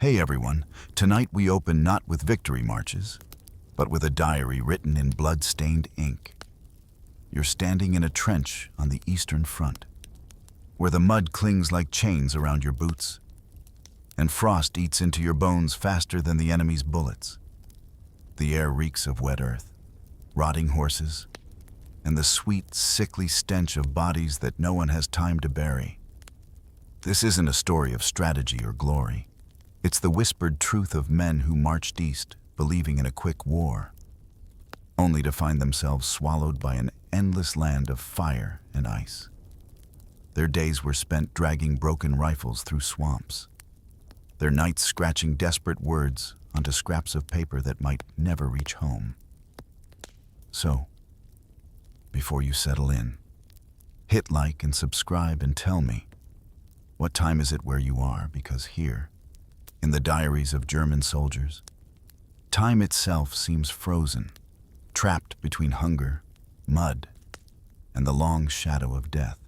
Hey everyone, tonight we open not with victory marches, but with a diary written in blood-stained ink. You're standing in a trench on the Eastern Front, where the mud clings like chains around your boots, and frost eats into your bones faster than the enemy's bullets. The air reeks of wet earth, rotting horses, and the sweet, sickly stench of bodies that no one has time to bury. This isn't a story of strategy or glory. It's the whispered truth of men who marched east, believing in a quick war, only to find themselves swallowed by an endless land of fire and ice. Their days were spent dragging broken rifles through swamps, their nights scratching desperate words onto scraps of paper that might never reach home. So, before you settle in, hit like and subscribe and tell me, what time is it where you are? Because here, in the diaries of German soldiers, time itself seems frozen, trapped between hunger, mud, and the long shadow of death.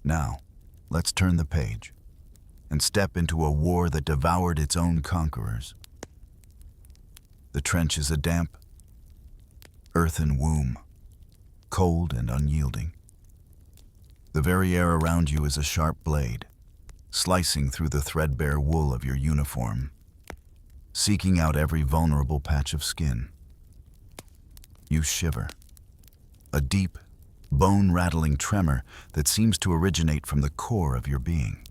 Now, let's turn the page and step into a war that devoured its own conquerors. The trench is a damp, earthen womb, cold and unyielding. The very air around you is a sharp blade, slicing through the threadbare wool of your uniform, seeking out every vulnerable patch of skin. You shiver, a deep, bone-rattling tremor that seems to originate from the core of your being,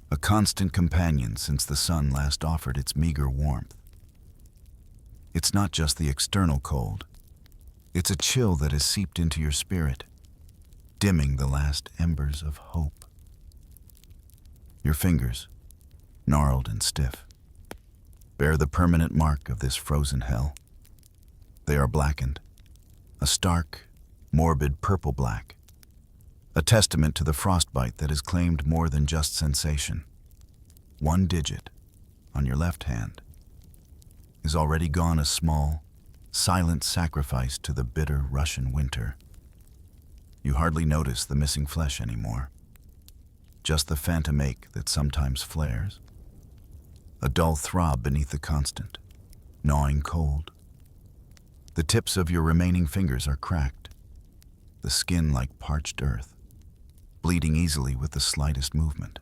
a constant companion since the sun last offered its meager warmth. It's not just the external cold, it's a chill that has seeped into your spirit, dimming the last embers of hope. Your fingers, gnarled and stiff, bear the permanent mark of this frozen hell. They are blackened, a stark, morbid purple-black, a testament to the frostbite that has claimed more than just sensation. One digit, on your left hand, is already gone a small, silent sacrifice to the bitter Russian winter. You hardly notice the missing flesh anymore. Just the phantom ache that sometimes flares, a dull throb beneath the constant, gnawing cold. The tips of your remaining fingers are cracked, the skin like parched earth, bleeding easily with the slightest movement.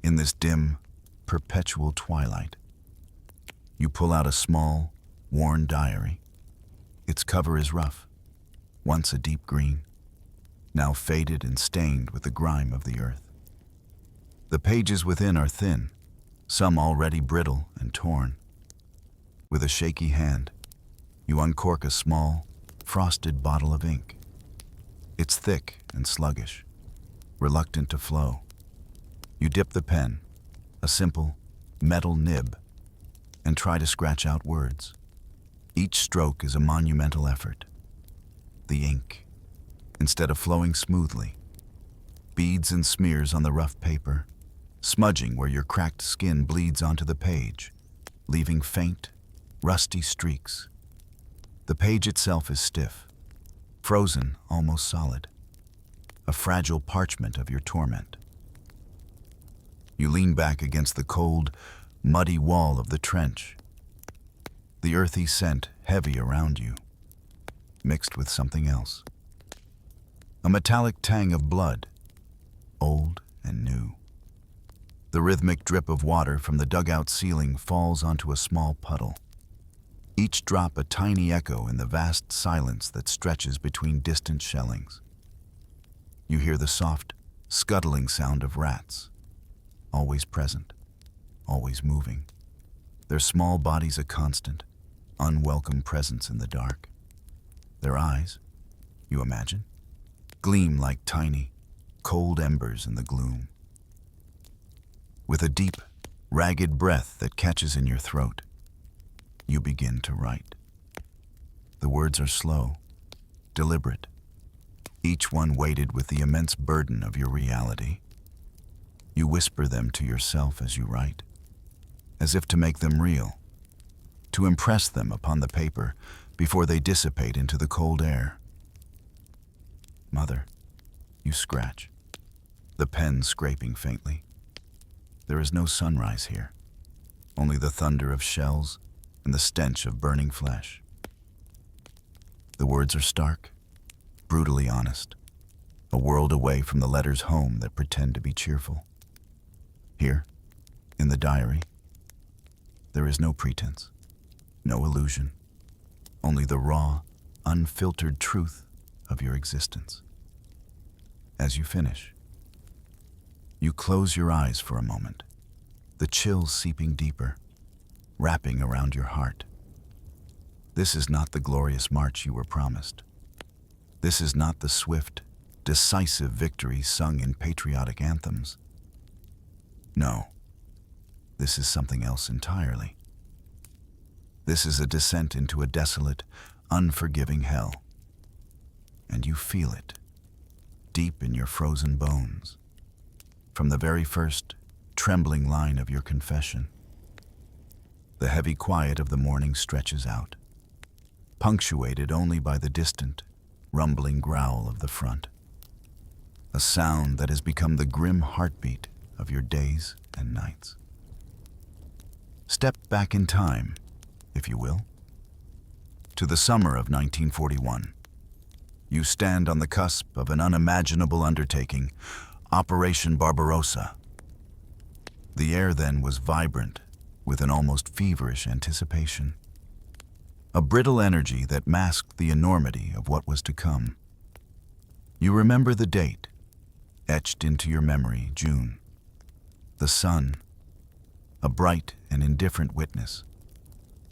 In this dim, perpetual twilight, you pull out a small, worn diary. Its cover is rough, once a deep green, now faded and stained with the grime of the earth. The pages within are thin, some already brittle and torn. With a shaky hand, you uncork a small, frosted bottle of ink. It's thick and sluggish, reluctant to flow. You dip the pen, a simple, metal nib, and try to scratch out words. Each stroke is a monumental effort. The ink, instead of flowing smoothly, beads and smears on the rough paper, smudging where your cracked skin bleeds onto the page, leaving faint, rusty streaks. The page itself is stiff, frozen, almost solid, a fragile parchment of your torment. You lean back against the cold, muddy wall of the trench, the earthy scent heavy around you, mixed with something else. A metallic tang of blood, old and new. The rhythmic drip of water from the dugout ceiling falls onto a small puddle, each drop a tiny echo in the vast silence that stretches between distant shellings. You hear the soft, scuttling sound of rats, always present, always moving, their small bodies a constant, unwelcome presence in the dark. Their eyes, you imagine, gleam like tiny, cold embers in the gloom. With a deep, ragged breath that catches in your throat, you begin to write. The words are slow, deliberate, each one weighted with the immense burden of your reality. You whisper them to yourself as you write, as if to make them real, to impress them upon the paper before they dissipate into the cold air. Mother, you scratch, the pen scraping faintly. There is no sunrise here, only the thunder of shells and the stench of burning flesh. The words are stark, brutally honest, a world away from the letters home that pretend to be cheerful. Here, in the diary, there is no pretense, no illusion, only the raw, unfiltered truth of your existence. As you finish, you close your eyes for a moment, the chills seeping deeper, wrapping around your heart. This is not the glorious march you were promised. This is not the swift, decisive victory sung in patriotic anthems. No, this is something else entirely. This is a descent into a desolate, unforgiving hell. And you feel it, deep in your frozen bones, from the very first, trembling line of your confession. The heavy quiet of the morning stretches out, punctuated only by the distant, rumbling growl of the front. A sound that has become the grim heartbeat of your days and nights. Step back in time, if you will, to the summer of 1941. You stand on the cusp of an unimaginable undertaking, Operation Barbarossa. The air then was vibrant with an almost feverish anticipation. A brittle energy that masked the enormity of what was to come. You remember the date, etched into your memory, June. The sun, a bright and indifferent witness,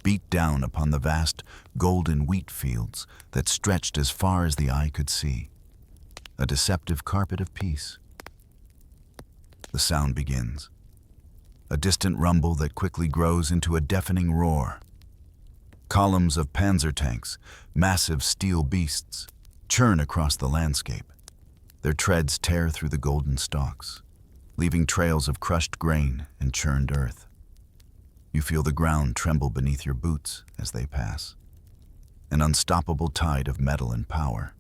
beat down upon the vast golden wheat fields that stretched as far as the eye could see. A deceptive carpet of peace. The sound begins. A distant rumble that quickly grows into a deafening roar. Columns of panzer tanks, massive steel beasts, churn across the landscape. Their treads tear through the golden stalks, leaving trails of crushed grain and churned earth. You feel the ground tremble beneath your boots as they pass. An unstoppable tide of metal and power.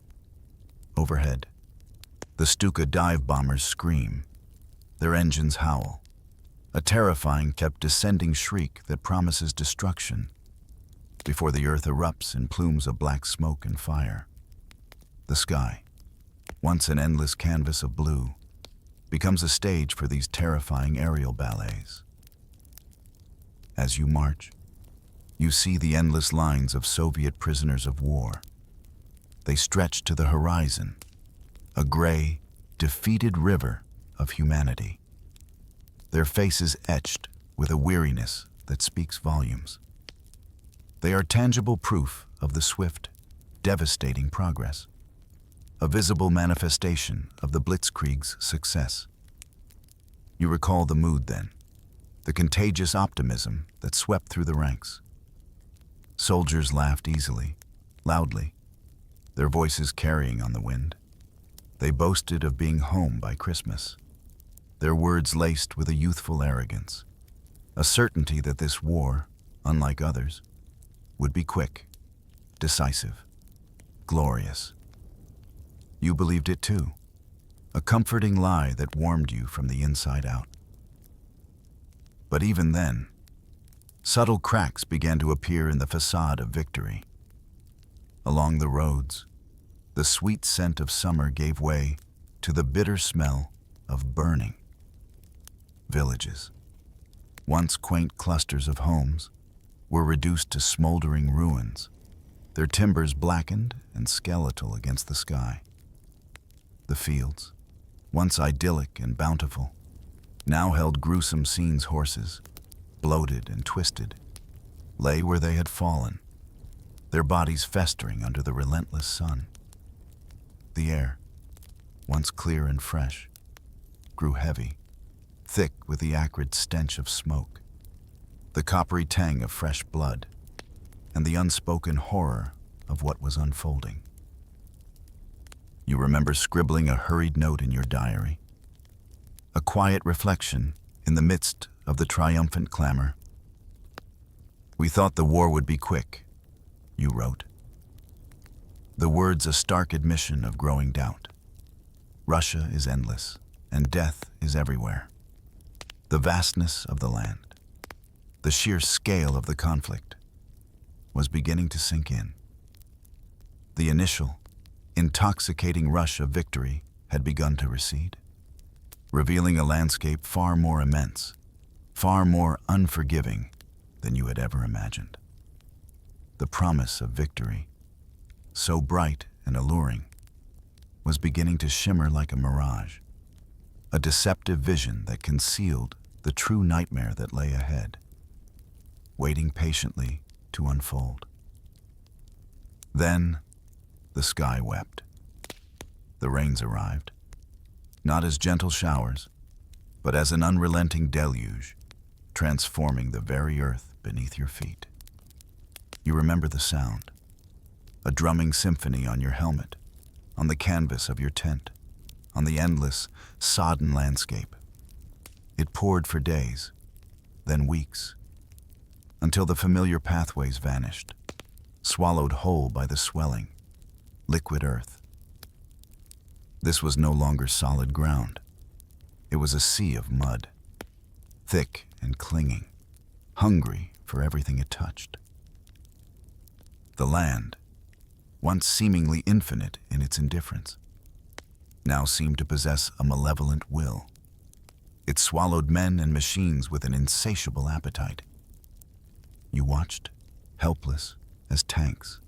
Overhead, the Stuka dive bombers scream. Their engines howl. A terrifying, kept descending shriek that promises destruction before the earth erupts in plumes of black smoke and fire. The sky, once an endless canvas of blue, becomes a stage for these terrifying aerial ballets. As you march, you see the endless lines of Soviet prisoners of war. They stretch to the horizon, a gray, defeated river of humanity. Their faces etched with a weariness that speaks volumes. They are tangible proof of the swift, devastating progress, a visible manifestation of the Blitzkrieg's success. You recall the mood then, the contagious optimism that swept through the ranks. Soldiers laughed easily, loudly, their voices carrying on the wind. They boasted of being home by Christmas, their words laced with a youthful arrogance, a certainty that this war, unlike others, would be quick, decisive, glorious. You believed it too, a comforting lie that warmed you from the inside out. But even then, subtle cracks began to appear in the facade of victory. Along the roads, the sweet scent of summer gave way to the bitter smell of burning. Villages, once quaint clusters of homes, were reduced to smoldering ruins, their timbers blackened and skeletal against the sky. The fields, once idyllic and bountiful, now held gruesome scenes. Horses, bloated and twisted, lay where they had fallen, their bodies festering under the relentless sun. The air, once clear and fresh, grew heavy, thick with the acrid stench of smoke, the coppery tang of fresh blood, and the unspoken horror of what was unfolding. You remember scribbling a hurried note in your diary, a quiet reflection in the midst of the triumphant clamor. "We thought the war would be quick," you wrote. The words a stark admission of growing doubt. Russia is endless, and death is everywhere. The vastness of the land, the sheer scale of the conflict, was beginning to sink in. The initial, intoxicating rush of victory had begun to recede, revealing a landscape far more immense, far more unforgiving than you had ever imagined. The promise of victory, so bright and alluring, was beginning to shimmer like a mirage, a deceptive vision that concealed the true nightmare that lay ahead, waiting patiently to unfold. Then, the sky wept. The rains arrived, not as gentle showers, but as an unrelenting deluge, transforming the very earth beneath your feet. You remember the sound, a drumming symphony on your helmet, on the canvas of your tent, on the endless, sodden landscape. It poured for days, then weeks, until the familiar pathways vanished, swallowed whole by the swelling, liquid earth. This was no longer solid ground. It was a sea of mud, thick and clinging, hungry for everything it touched. The land, once seemingly infinite in its indifference, now seemed to possess a malevolent will. It swallowed men and machines with an insatiable appetite. You watched, helpless as tanks.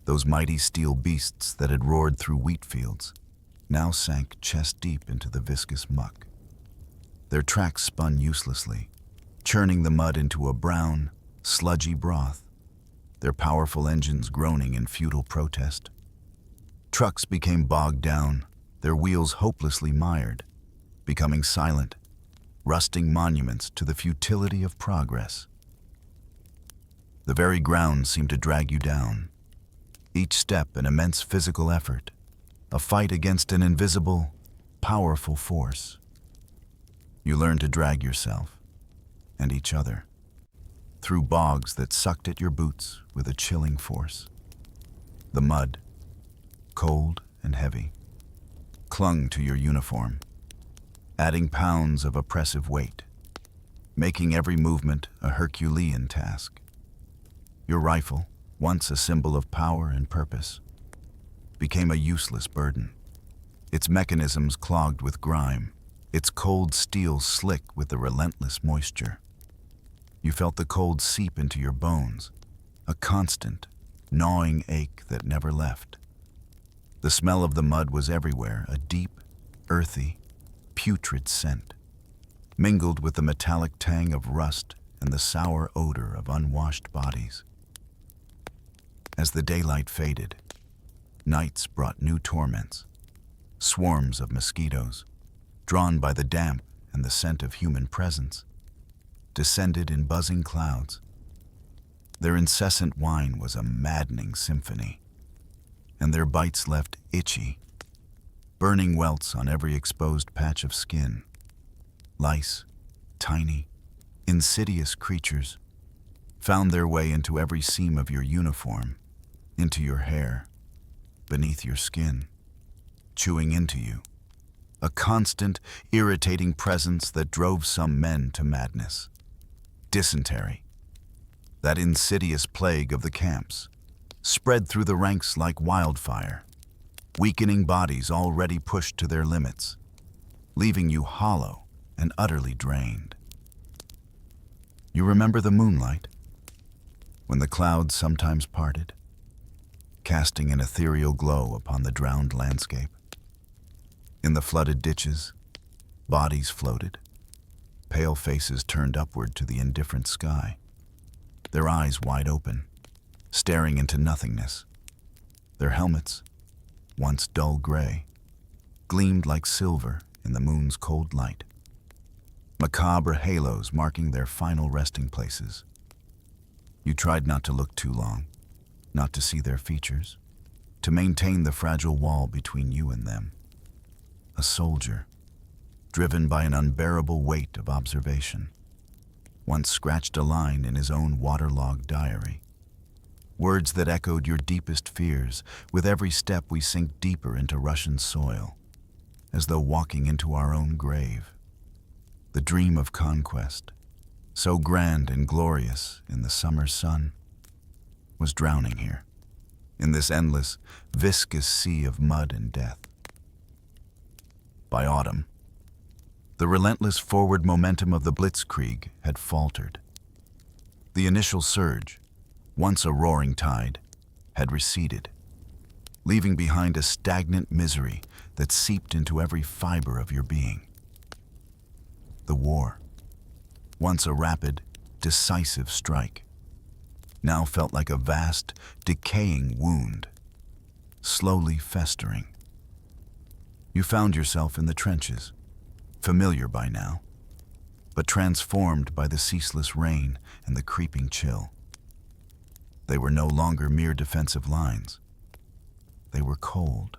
Those mighty steel beasts that had roared through wheat fields now sank chest-deep into the viscous muck. Their tracks spun uselessly, churning the mud into a brown, sludgy broth, their powerful engines groaning in futile protest. Trucks became bogged down, their wheels hopelessly mired, becoming silent, rusting monuments to the futility of progress. The very ground seemed to drag you down, each step an immense physical effort, a fight against an invisible, powerful force. You learned to drag yourself, and each other, through bogs that sucked at your boots with a chilling force. The mud, cold and heavy, clung to your uniform, adding pounds of oppressive weight, making every movement a Herculean task. Your rifle, once a symbol of power and purpose, became a useless burden, its mechanisms clogged with grime, its cold steel slick with the relentless moisture. You felt the cold seep into your bones, a constant, gnawing ache that never left. The smell of the mud was everywhere, a deep, earthy, putrid scent, mingled with the metallic tang of rust and the sour odor of unwashed bodies. As the daylight faded, nights brought new torments. Swarms of mosquitoes, drawn by the damp and the scent of human presence, descended in buzzing clouds. Their incessant whine was a maddening symphony, and their bites left itchy, burning welts on every exposed patch of skin. Lice, tiny, insidious creatures, found their way into every seam of your uniform, into your hair, beneath your skin, chewing into you, a constant, irritating presence that drove some men to madness. Dysentery, that insidious plague of the camps, spread through the ranks like wildfire, weakening bodies already pushed to their limits, leaving you hollow and utterly drained. You remember the moonlight, when the clouds sometimes parted, casting an ethereal glow upon the drowned landscape. In the flooded ditches, bodies floated, pale faces turned upward to the indifferent sky, their eyes wide open, staring into nothingness. Their helmets, once dull gray, gleamed like silver in the moon's cold light, macabre halos marking their final resting places. You tried not to look too long, not to see their features, to maintain the fragile wall between you and them. A soldier, driven by an unbearable weight of observation, once scratched a line in his own waterlogged diary. Words that echoed your deepest fears. With every step we sink deeper into Russian soil, as though walking into our own grave. The dream of conquest, so grand and glorious in the summer sun, was drowning here, in this endless, viscous sea of mud and death. By autumn, the relentless forward momentum of the blitzkrieg had faltered. The initial surge, once a roaring tide, had receded, leaving behind a stagnant misery that seeped into every fiber of your being. The war, once a rapid, decisive strike, now felt like a vast, decaying wound, slowly festering. You found yourself in the trenches, familiar by now, but transformed by the ceaseless rain and the creeping chill. They were no longer mere defensive lines. They were cold,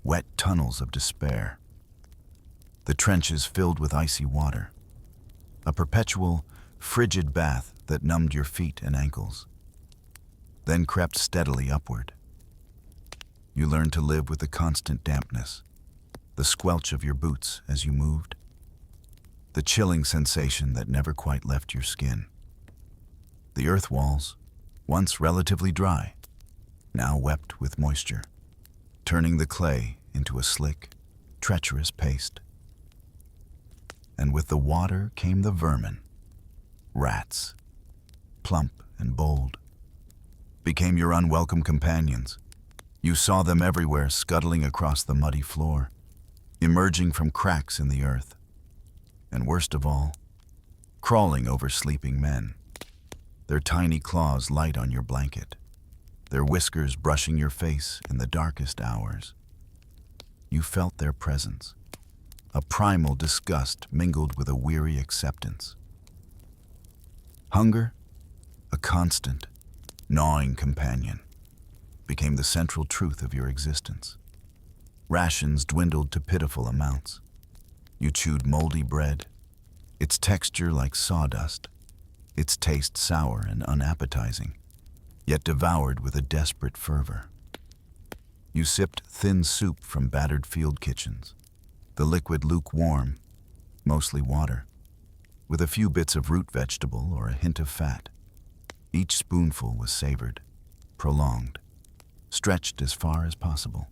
wet tunnels of despair. The trenches filled with icy water, a perpetual, frigid bath that numbed your feet and ankles, then crept steadily upward. You learned to live with the constant dampness, the squelch of your boots as you moved, the chilling sensation that never quite left your skin. The earth walls, once relatively dry, now wept with moisture, turning the clay into a slick, treacherous paste. And with the water came the vermin. Rats, plump and bold, became your unwelcome companions. You saw them everywhere, scuttling across the muddy floor, emerging from cracks in the earth, and worst of all, crawling over sleeping men, their tiny claws light on your blanket, their whiskers brushing your face in the darkest hours. You felt their presence, a primal disgust mingled with a weary acceptance. Hunger, a constant, gnawing companion, became the central truth of your existence. Rations dwindled to pitiful amounts. You chewed moldy bread, its texture like sawdust, its taste sour and unappetizing, yet devoured with a desperate fervor. You sipped thin soup from battered field kitchens, the liquid lukewarm, mostly water, with a few bits of root vegetable or a hint of fat. Each spoonful was savored, prolonged, stretched as far as possible.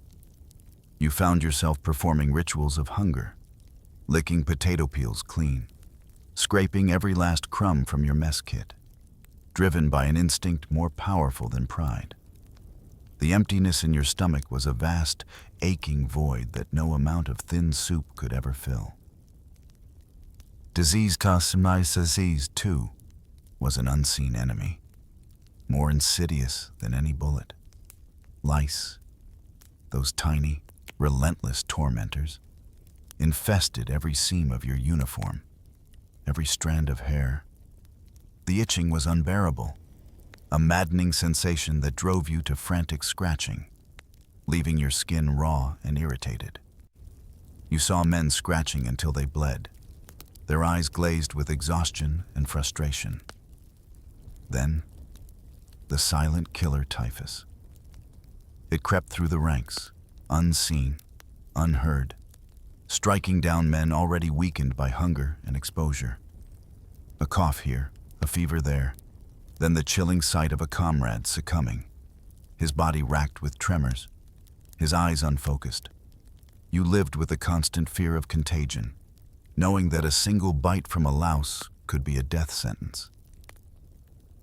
You found yourself performing rituals of hunger, licking potato peels clean, scraping every last crumb from your mess kit, driven by an instinct more powerful than pride. The emptiness in your stomach was a vast, aching void that no amount of thin soup could ever fill. Disease too was an unseen enemy, more insidious than any bullet. Lice, those tiny, relentless tormentors, infested every seam of your uniform, every strand of hair. The itching was unbearable, a maddening sensation that drove you to frantic scratching, leaving your skin raw and irritated. You saw men scratching until they bled, their eyes glazed with exhaustion and frustration. Then, the silent killer typhus. It crept through the ranks, unseen, unheard, striking down men already weakened by hunger and exposure. A cough here, a fever there, then the chilling sight of a comrade succumbing, his body racked with tremors, his eyes unfocused. You lived with a constant fear of contagion, knowing that a single bite from a louse could be a death sentence.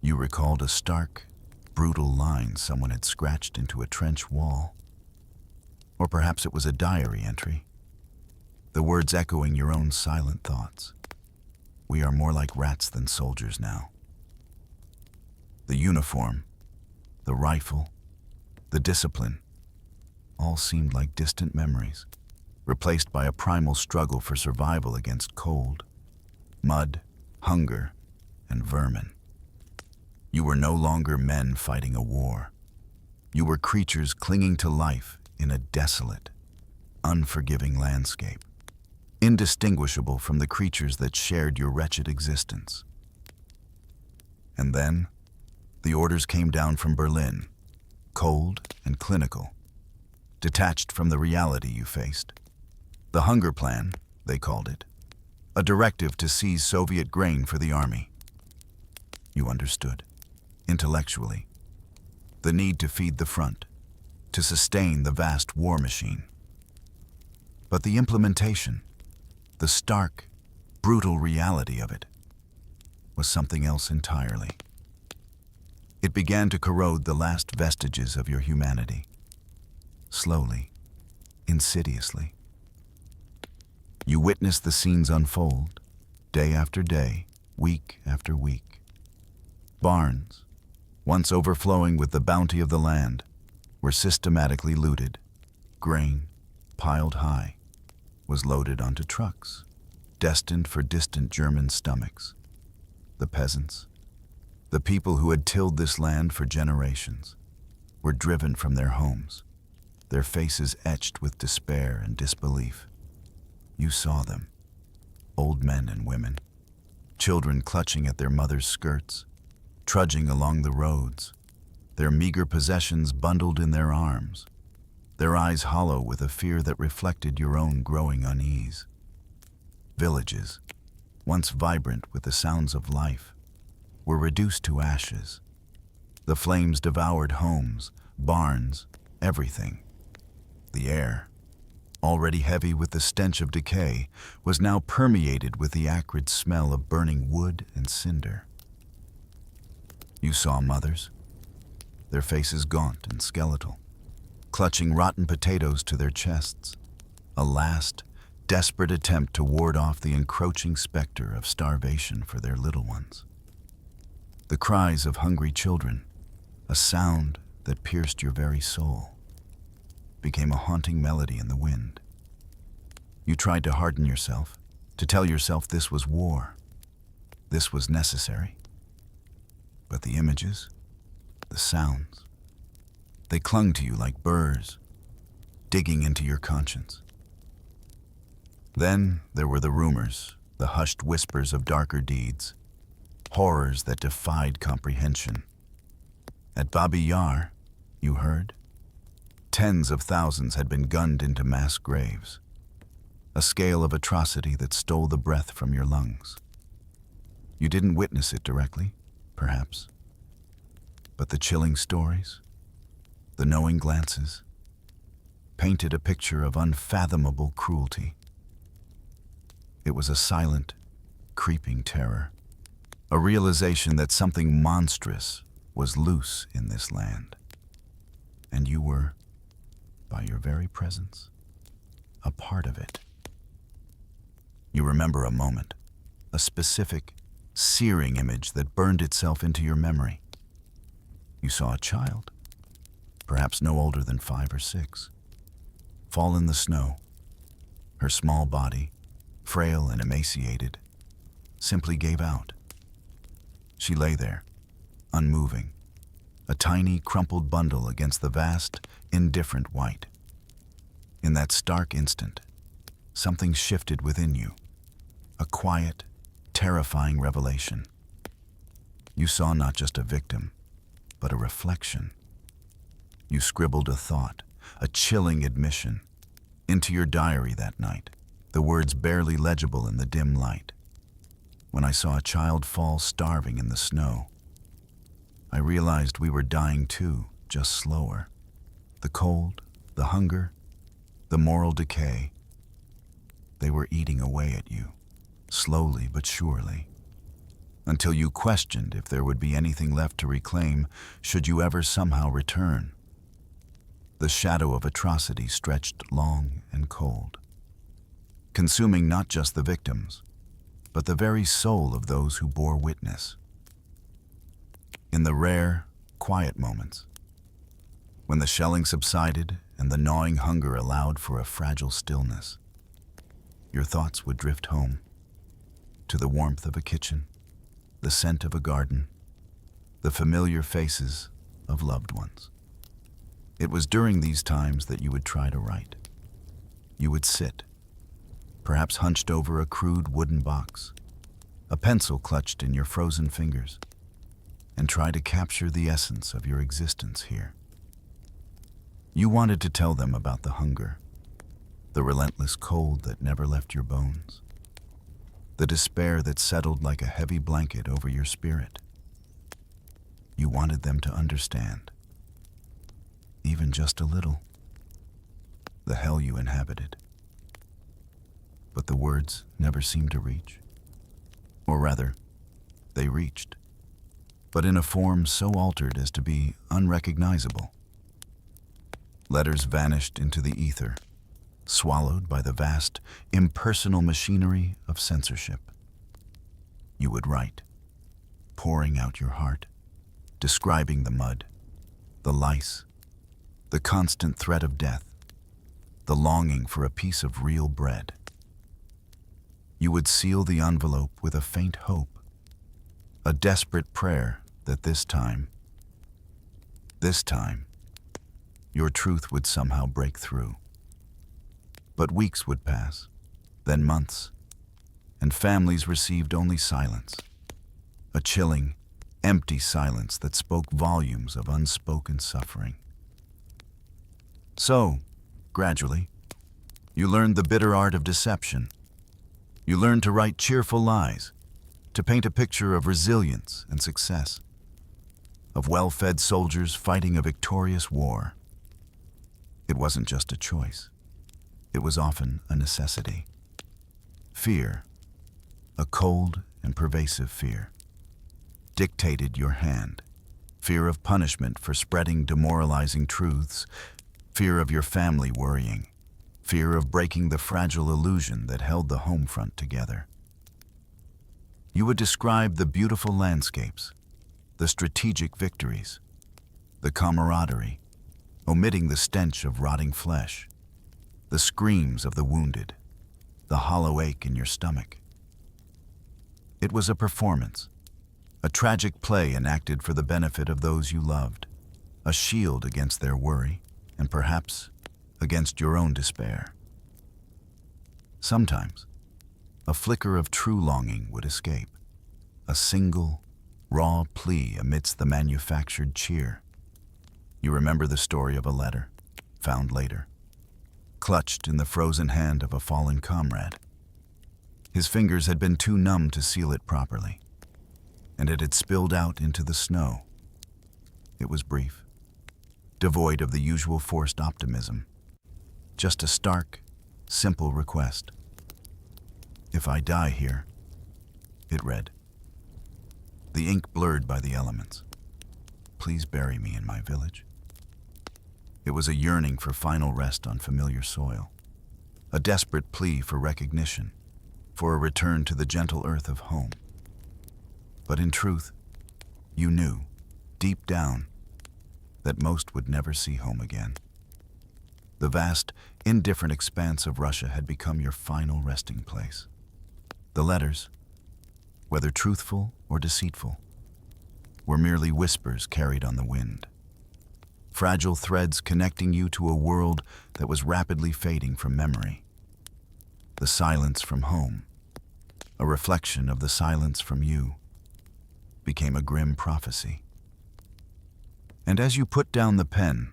You recalled a stark, brutal line someone had scratched into a trench wall. Or perhaps it was a diary entry, the words echoing your own silent thoughts. We are more like rats than soldiers now. The uniform, the rifle, the discipline, all seemed like distant memories, replaced by a primal struggle for survival against cold, mud, hunger, and vermin. You were no longer men fighting a war. You were creatures clinging to life in a desolate, unforgiving landscape, indistinguishable from the creatures that shared your wretched existence. And then, the orders came down from Berlin, cold and clinical, detached from the reality you faced. The hunger plan, they called it, a directive to seize Soviet grain for the army. You understood, intellectually, the need to feed the front, to sustain the vast war machine. But the implementation, the stark, brutal reality of it, was something else entirely. It began to corrode the last vestiges of your humanity, slowly, insidiously. You witnessed the scenes unfold, day after day, week after week. Barns, once overflowing with the bounty of the land, were systematically looted. Grain, piled high, was loaded onto trucks, destined for distant German stomachs. The peasants, the people who had tilled this land for generations, were driven from their homes, their faces etched with despair and disbelief. You saw them, old men and women, children clutching at their mothers' skirts, trudging along the roads, their meager possessions bundled in their arms, their eyes hollow with a fear that reflected your own growing unease. Villages, once vibrant with the sounds of life, were reduced to ashes. The flames devoured homes, barns, everything. The air, already heavy with the stench of decay, was now permeated with the acrid smell of burning wood and cinder. You saw mothers, their faces gaunt and skeletal, clutching rotten potatoes to their chests, a last, desperate attempt to ward off the encroaching specter of starvation for their little ones. The cries of hungry children, a sound that pierced your very soul, became a haunting melody in the wind. You tried to harden yourself, to tell yourself this was war, this was necessary. But the images, the sounds, they clung to you like burrs, digging into your conscience. Then there were the rumors, the hushed whispers of darker deeds, horrors that defied comprehension. At Babi Yar, you heard, tens of thousands had been gunned into mass graves, a scale of atrocity that stole the breath from your lungs. You didn't witness it directly, perhaps, but the chilling stories, the knowing glances, painted a picture of unfathomable cruelty. It was a silent, creeping terror, a realization that something monstrous was loose in this land. And you were, by your very presence, a part of it. You remember a moment, a specific, searing image that burned itself into your memory. You saw a child, perhaps no older than 5 or 6, fall in the snow. Her small body, frail and emaciated, simply gave out. She lay there, unmoving, a tiny, crumpled bundle against the vast, indifferent white. In that stark instant, something shifted within you, a quiet, terrifying revelation. You saw not just a victim, but a reflection. You scribbled a thought, a chilling admission, into your diary that night, the words barely legible in the dim light. When I saw a child fall starving in the snow, I realized we were dying too, just slower. The cold, the hunger, the moral decay, they were eating away at you, slowly but surely, until you questioned if there would be anything left to reclaim should you ever somehow return. The shadow of atrocity stretched long and cold, consuming not just the victims, but the very soul of those who bore witness. In the rare, quiet moments, when the shelling subsided and the gnawing hunger allowed for a fragile stillness, your thoughts would drift home, to the warmth of a kitchen, the scent of a garden, the familiar faces of loved ones. It was during these times that you would try to write. You would sit, perhaps hunched over a crude wooden box, a pencil clutched in your frozen fingers, and try to capture the essence of your existence here. You wanted to tell them about the hunger, the relentless cold that never left your bones, the despair that settled like a heavy blanket over your spirit. You wanted them to understand, even just a little, the hell you inhabited. But the words never seemed to reach. Or rather, they reached, but in a form so altered as to be unrecognizable. Letters vanished into the ether, swallowed by the vast, impersonal machinery of censorship. You would write, pouring out your heart, describing the mud, the lice, the constant threat of death, the longing for a piece of real bread. You would seal the envelope with a faint hope, a desperate prayer that this time, your truth would somehow break through. But weeks would pass, then months, and families received only silence, a chilling, empty silence that spoke volumes of unspoken suffering. So, gradually, you learned the bitter art of deception. You learned to write cheerful lies, to paint a picture of resilience and success, of well-fed soldiers fighting a victorious war. It wasn't just a choice. It was often a necessity. Fear, a cold and pervasive fear, dictated your hand. Fear of punishment for spreading demoralizing truths, fear of your family worrying, fear of breaking the fragile illusion that held the home front together. You would describe the beautiful landscapes, the strategic victories, the camaraderie, omitting the stench of rotting flesh, the screams of the wounded, the hollow ache in your stomach. It was a performance, a tragic play enacted for the benefit of those you loved, a shield against their worry, and perhaps against your own despair. Sometimes, a flicker of true longing would escape, a single, raw plea amidst the manufactured cheer. You remember the story of a letter, found later, clutched in the frozen hand of a fallen comrade. His fingers had been too numb to seal it properly, and it had spilled out into the snow. It was brief, devoid of the usual forced optimism, just a stark, simple request. "If I die here," it read. The ink blurred by the elements. "Please bury me in my village." It was a yearning for final rest on familiar soil, a desperate plea for recognition, for a return to the gentle earth of home. But in truth, you knew, deep down, that most would never see home again. The vast, indifferent expanse of Russia had become your final resting place. The letters, whether truthful or deceitful, were merely whispers carried on the wind. Fragile threads connecting you to a world that was rapidly fading from memory. The silence from home, a reflection of the silence from you, became a grim prophecy. And as you put down the pen,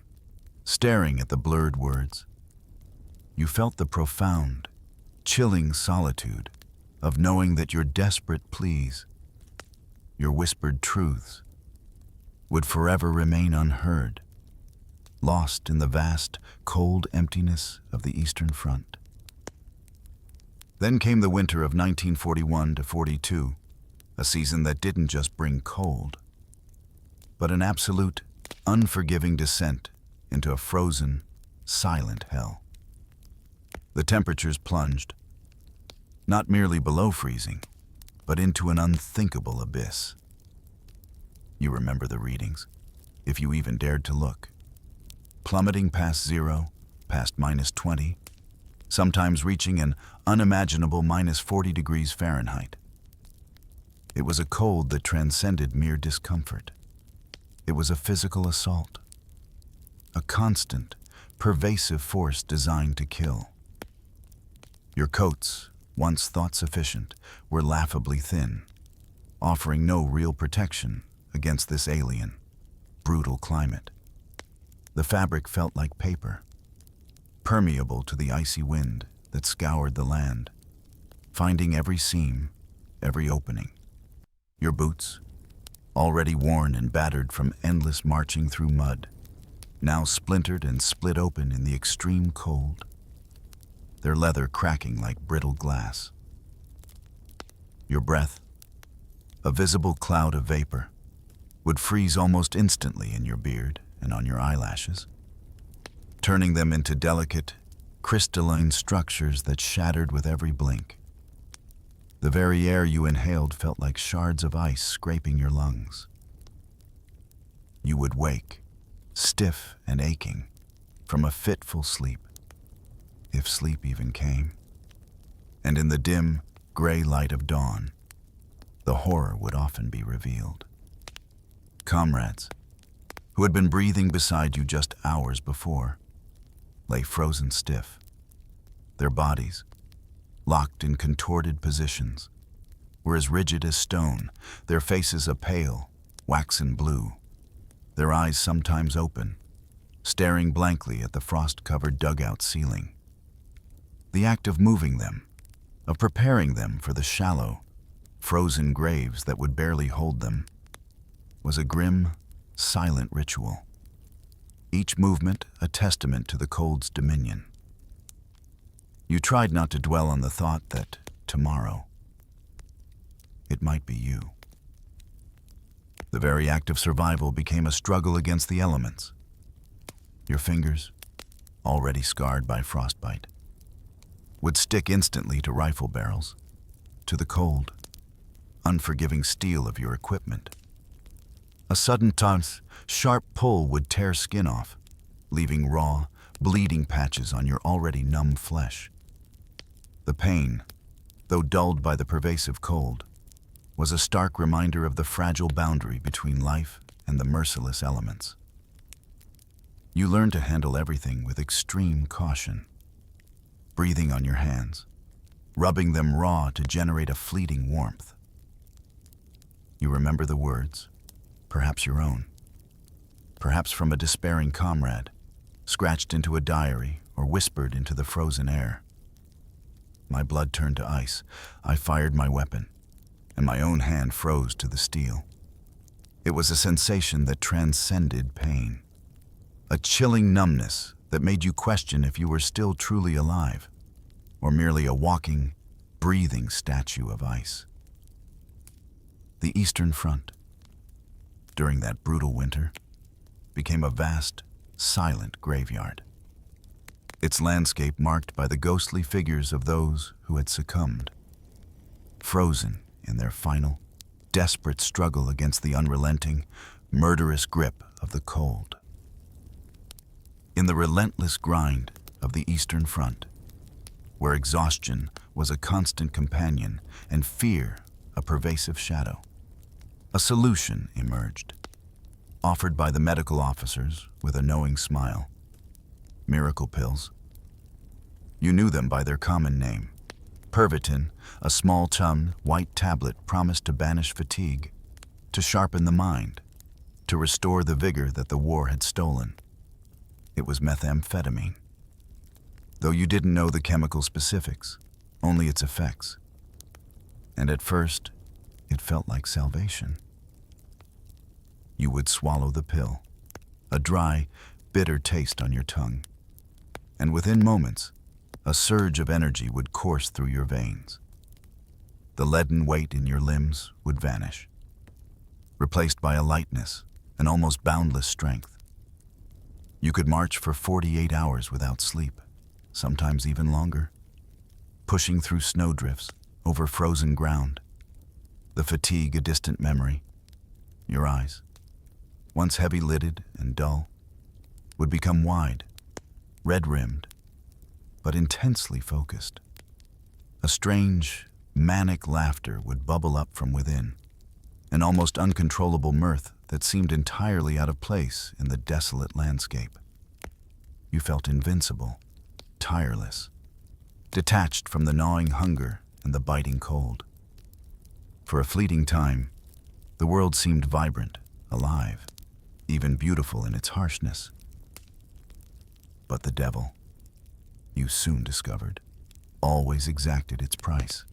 staring at the blurred words, you felt the profound, chilling solitude of knowing that your desperate pleas, your whispered truths, would forever remain unheard, lost in the vast, cold emptiness of the Eastern Front. Then came the winter of 1941 to 42, a season that didn't just bring cold, but an absolute, unforgiving descent into a frozen, silent hell. The temperatures plunged, not merely below freezing, but into an unthinkable abyss. You remember the readings, if you even dared to look. Plummeting past zero, past -20, sometimes reaching an unimaginable -40 degrees Fahrenheit. It was a cold that transcended mere discomfort. It was a physical assault, a constant, pervasive force designed to kill. Your coats, once thought sufficient, were laughably thin, offering no real protection against this alien, brutal climate. The fabric felt like paper, permeable to the icy wind that scoured the land. finding every seam, every opening. Your boots, already worn and battered from endless marching through mud, now splintered and split open in the extreme cold, their leather cracking like brittle glass. Your breath, a visible cloud of vapor, would freeze almost instantly in your beard and on your eyelashes, turning them into delicate, crystalline structures that shattered with every blink. The very air you inhaled felt like shards of ice scraping your lungs. You would wake, stiff and aching, from a fitful sleep, if sleep even came. And in the dim, gray light of dawn, the horror would often be revealed. Comrades, who had been breathing beside you just hours before, lay frozen stiff, their bodies, locked in contorted positions, were as rigid as stone, their faces a pale, waxen blue, their eyes sometimes open, staring blankly at the frost-covered dugout ceiling. The act of moving them, of preparing them for the shallow, frozen graves that would barely hold them, was a grim, silent ritual, each movement a testament to the cold's dominion. You tried not to dwell on the thought that tomorrow, it might be you. The very act of survival became a struggle against the elements. Your fingers, already scarred by frostbite, would stick instantly to rifle barrels, to the cold, unforgiving steel of your equipment. A sudden tense, sharp pull would tear skin off, leaving raw, bleeding patches on your already numb flesh. The pain, though dulled by the pervasive cold, was a stark reminder of the fragile boundary between life and the merciless elements. You learned to handle everything with extreme caution, breathing on your hands, rubbing them raw to generate a fleeting warmth. You remember the words, perhaps your own, perhaps from a despairing comrade, scratched into a diary or whispered into the frozen air. My blood turned to ice. I fired my weapon, and my own hand froze to the steel. It was a sensation that transcended pain, a chilling numbness that made you question if you were still truly alive, or merely a walking, breathing statue of ice. The Eastern Front, during that brutal winter, became a vast, silent graveyard, its landscape marked by the ghostly figures of those who had succumbed, frozen in their final, desperate struggle against the unrelenting, murderous grip of the cold. In the relentless grind of the Eastern Front, where exhaustion was a constant companion and fear a pervasive shadow, a solution emerged, offered by the medical officers with a knowing smile. Miracle pills. You knew them by their common name. Pervitin, a small chum, white tablet promised to banish fatigue, to sharpen the mind, to restore the vigor that the war had stolen. It was methamphetamine. Though you didn't know the chemical specifics, only its effects. And at first, it felt like salvation. You would swallow the pill, a dry, bitter taste on your tongue, and within moments, a surge of energy would course through your veins. The leaden weight in your limbs would vanish, replaced by a lightness, an almost boundless strength. You could march for 48 hours without sleep, sometimes even longer, pushing through snowdrifts, over frozen ground, the fatigue a distant memory. Your eyes, once heavy-lidded and dull, would become wide, red-rimmed, but intensely focused. A strange, manic laughter would bubble up from within, an almost uncontrollable mirth that seemed entirely out of place in the desolate landscape. You felt invincible, tireless, detached from the gnawing hunger and the biting cold. For a fleeting time, the world seemed vibrant, alive, even beautiful in its harshness. But the devil, you soon discovered, always exacted its price.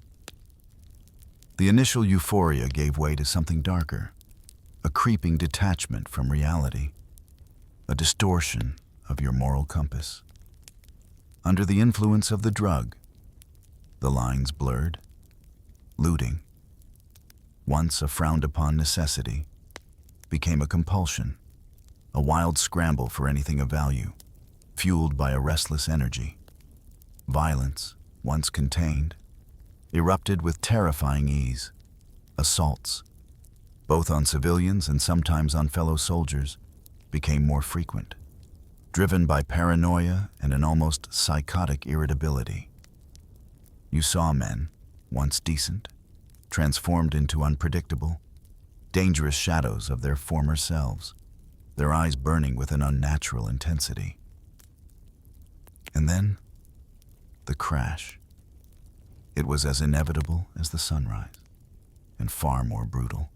The initial euphoria gave way to something darker, a creeping detachment from reality, a distortion of your moral compass. Under the influence of the drug, the lines blurred. Looting, once a frowned-upon necessity, became a compulsion, a wild scramble for anything of value, fueled by a restless energy. Violence, once contained, erupted with terrifying ease. Assaults, both on civilians and sometimes on fellow soldiers, became more frequent, driven by paranoia and an almost psychotic irritability. You saw men, once decent, transformed into unpredictable, dangerous shadows of their former selves, their eyes burning with an unnatural intensity. And then, the crash. It was as inevitable as the sunrise, and far more brutal.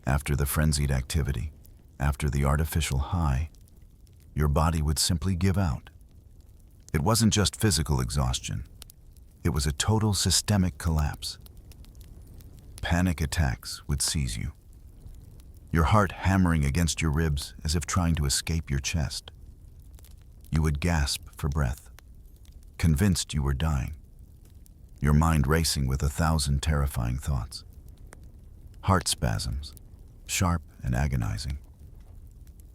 After the frenzied activity, after the artificial high, your body would simply give out. It wasn't just physical exhaustion. It was a total systemic collapse. Panic attacks would seize you, your heart hammering against your ribs as if trying to escape your chest. You would gasp for breath, convinced you were dying, your mind racing with 1,000 terrifying thoughts. Heart spasms, sharp and agonizing,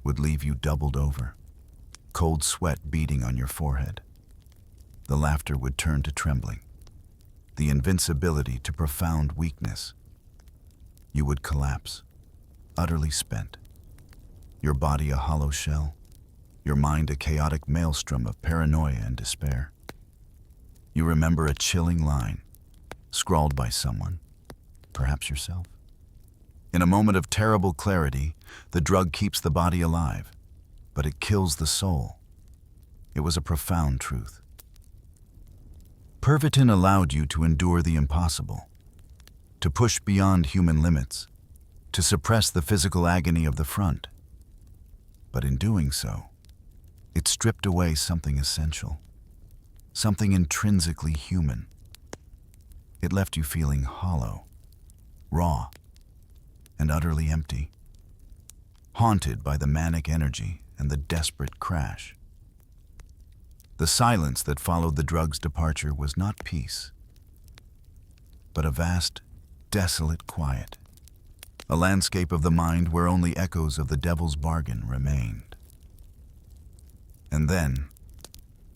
would leave you doubled over, cold sweat beading on your forehead. The laughter would turn to trembling, the invincibility to profound weakness. You would collapse, utterly spent, your body a hollow shell, your mind a chaotic maelstrom of paranoia and despair. You remember a chilling line, scrawled by someone, perhaps yourself. In a moment of terrible clarity, the drug keeps the body alive, but it kills the soul. It was a profound truth. Pervitin allowed you to endure the impossible, to push beyond human limits, to suppress the physical agony of the front. But in doing so, it stripped away something essential, something intrinsically human. It left you feeling hollow, raw, and utterly empty, haunted by the manic energy and the desperate crash. The silence that followed the drug's departure was not peace, but a vast, desolate quiet, a landscape of the mind where only echoes of the devil's bargain remained. And then,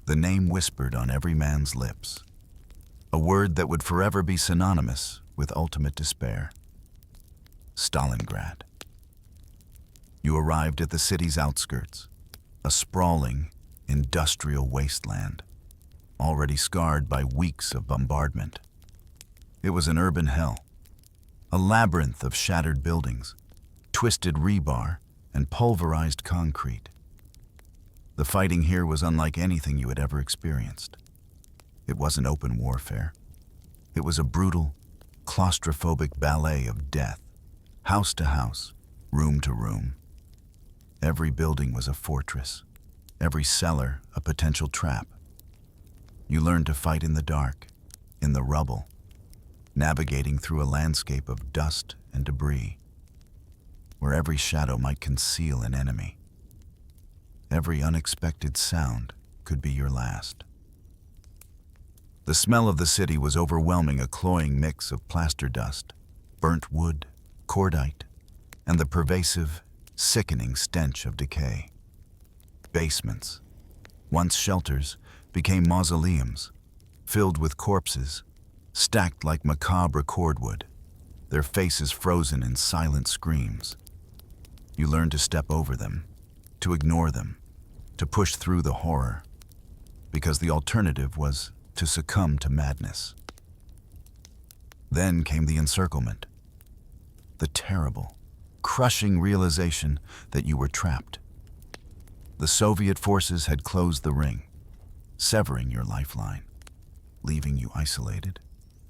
the name whispered on every man's lips, a word that would forever be synonymous with ultimate despair: Stalingrad. You arrived at the city's outskirts, a sprawling, industrial wasteland, already scarred by weeks of bombardment. It was an urban hell, a labyrinth of shattered buildings, twisted rebar, and pulverized concrete. The fighting here was unlike anything you had ever experienced. It wasn't open warfare. It was a brutal, claustrophobic ballet of death, house to house, room to room. Every building was a fortress, every cellar a potential trap. You learned to fight in the dark, in the rubble, navigating through a landscape of dust and debris, where every shadow might conceal an enemy. Every unexpected sound could be your last. The smell of the city was overwhelming, a cloying mix of plaster dust, burnt wood, cordite, and the pervasive, sickening stench of decay. Basements, once shelters, became mausoleums, filled with corpses, stacked like macabre cordwood, their faces frozen in silent screams. You learned to step over them, to ignore them, to push through the horror, because the alternative was to succumb to madness. Then came the encirclement, the terrible, crushing realization that you were trapped. The Soviet forces had closed the ring, severing your lifeline, leaving you isolated,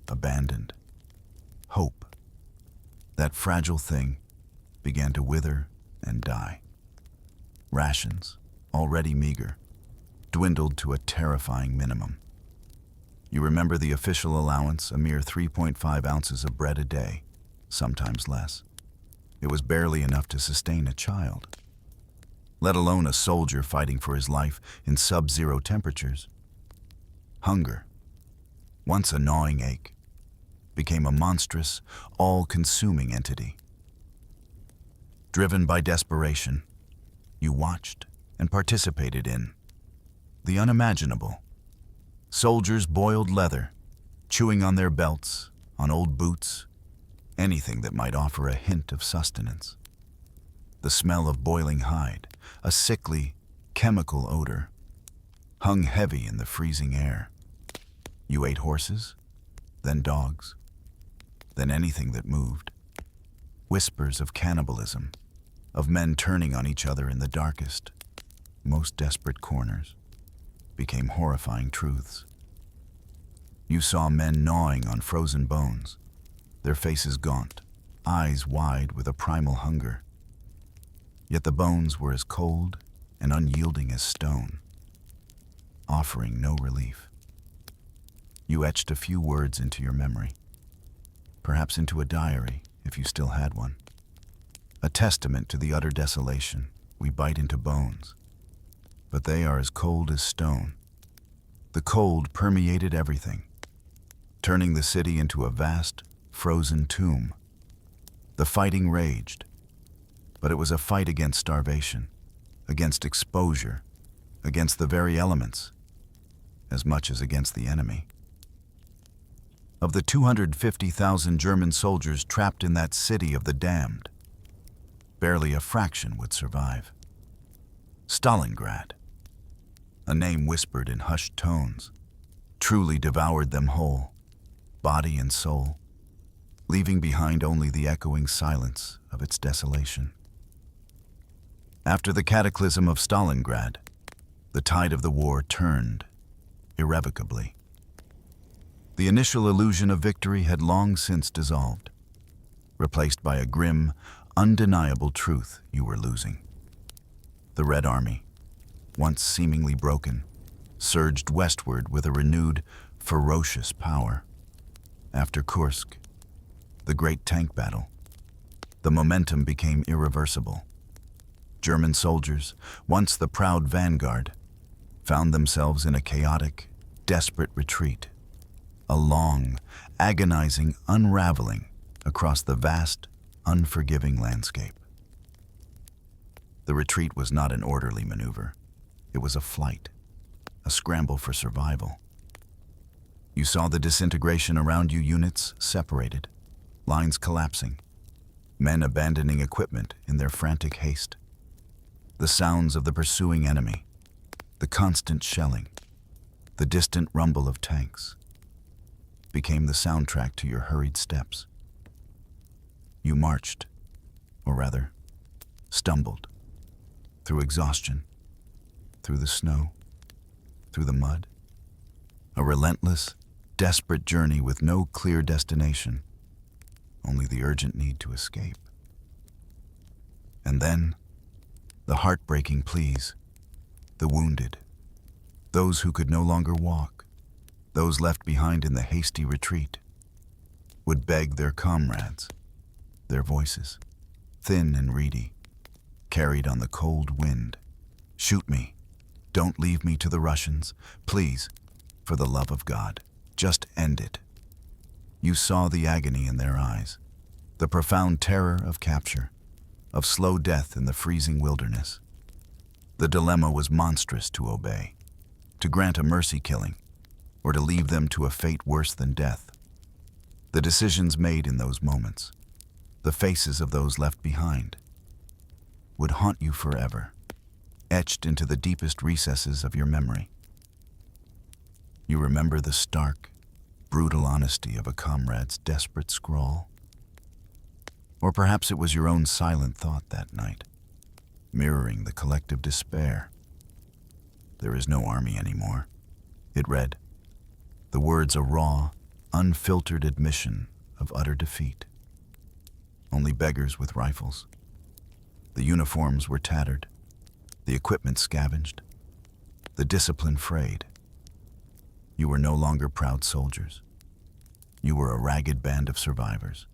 abandoned. Hope, that fragile thing, began to wither and die. Rations, already meager, dwindled to a terrifying minimum. You remember the official allowance, a mere 3.5 ounces of bread a day, sometimes less. It was barely enough to sustain a child, let alone a soldier fighting for his life in sub-zero temperatures. Hunger, once a gnawing ache, became a monstrous, all-consuming entity. Driven by desperation, you watched and participated in the unimaginable. Soldiers boiled leather, chewing on their belts, on old boots, anything that might offer a hint of sustenance. The smell of boiling hide, a sickly, chemical odor, hung heavy in the freezing air. You ate horses, then dogs, then anything that moved. Whispers of cannibalism, of men turning on each other in the darkest, most desperate corners, became horrifying truths. You saw men gnawing on frozen bones, their faces gaunt, eyes wide with a primal hunger. Yet the bones were as cold and unyielding as stone, offering no relief. You etched a few words into your memory, perhaps into a diary, if you still had one. A testament to the utter desolation. We bite into bones, but they are as cold as stone. The cold permeated everything, turning the city into a vast, frozen tomb. The fighting raged, but it was a fight against starvation, against exposure, against the very elements, as much as against the enemy. Of the 250,000 German soldiers trapped in that city of the damned, barely a fraction would survive. Stalingrad, a name whispered in hushed tones, truly devoured them whole, body and soul, leaving behind only the echoing silence of its desolation. After the cataclysm of Stalingrad, the tide of the war turned irrevocably. The initial illusion of victory had long since dissolved, replaced by a grim, undeniable truth: you were losing. The Red Army, once seemingly broken, surged westward with a renewed, ferocious power. After Kursk, the great tank battle, the momentum became irreversible. German soldiers, once the proud vanguard, found themselves in a chaotic, desperate retreat, a long, agonizing unraveling across the vast, unforgiving landscape. The retreat was not an orderly maneuver. It was a flight, a scramble for survival. You saw the disintegration around you, units separated, lines collapsing, men abandoning equipment in their frantic haste. The sounds of the pursuing enemy, the constant shelling, the distant rumble of tanks, became the soundtrack to your hurried steps. You marched, or rather, stumbled, through exhaustion, through the snow, through the mud. A relentless, desperate journey with no clear destination, only the urgent need to escape. And then, the heartbreaking pleas, the wounded, those who could no longer walk, those left behind in the hasty retreat, would beg their comrades, their voices, thin and reedy, carried on the cold wind. Shoot me. Don't leave me to the Russians. Please, for the love of God, just end it. You saw the agony in their eyes, the profound terror of capture, of slow death in the freezing wilderness. The dilemma was monstrous: to obey, to grant a mercy killing, or to leave them to a fate worse than death. The decisions made in those moments, the faces of those left behind, would haunt you forever, etched into the deepest recesses of your memory. You remember the stark, brutal honesty of a comrade's desperate scrawl. Or perhaps it was your own silent thought that night, mirroring the collective despair. There is no army anymore, it read, the words a raw, unfiltered admission of utter defeat. Only beggars with rifles. The uniforms were tattered, the equipment scavenged, the discipline frayed. You were no longer proud soldiers. You were a ragged band of survivors,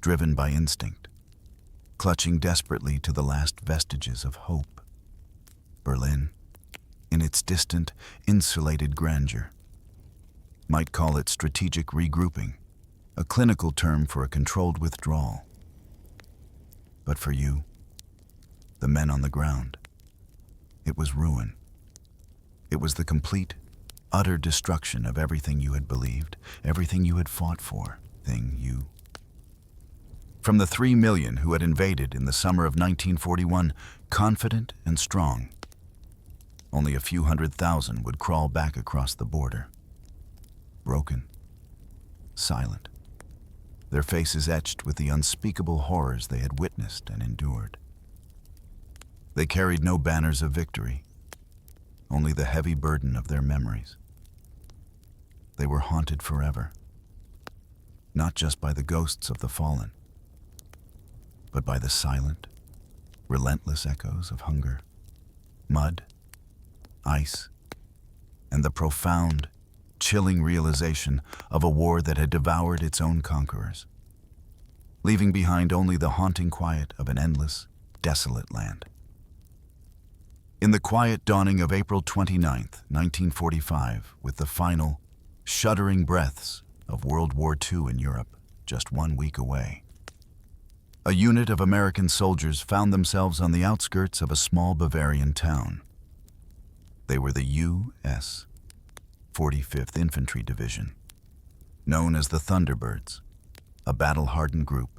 driven by instinct, clutching desperately to the last vestiges of hope. Berlin, in its distant, insulated grandeur, might call it strategic regrouping, a clinical term for a controlled withdrawal. But for you, the men on the ground, it was ruin. It was the complete, utter destruction of everything you had believed, everything you had fought for, From the 3 million who had invaded in the summer of 1941, confident and strong, only a few 100,000 would crawl back across the border. Broken, silent, their faces etched with the unspeakable horrors they had witnessed and endured. They carried no banners of victory, only the heavy burden of their memories. They were haunted forever, not just by the ghosts of the fallen, but by the silent, relentless echoes of hunger, mud, ice, and the profound, chilling realization of a war that had devoured its own conquerors, leaving behind only the haunting quiet of an endless, desolate land. In the quiet dawning of April 29th, 1945, with the final, shuddering breaths of World War II in Europe just 1 week away, a unit of American soldiers found themselves on the outskirts of a small Bavarian town. They were the U.S. 45th Infantry Division, known as the Thunderbirds, a battle-hardened group.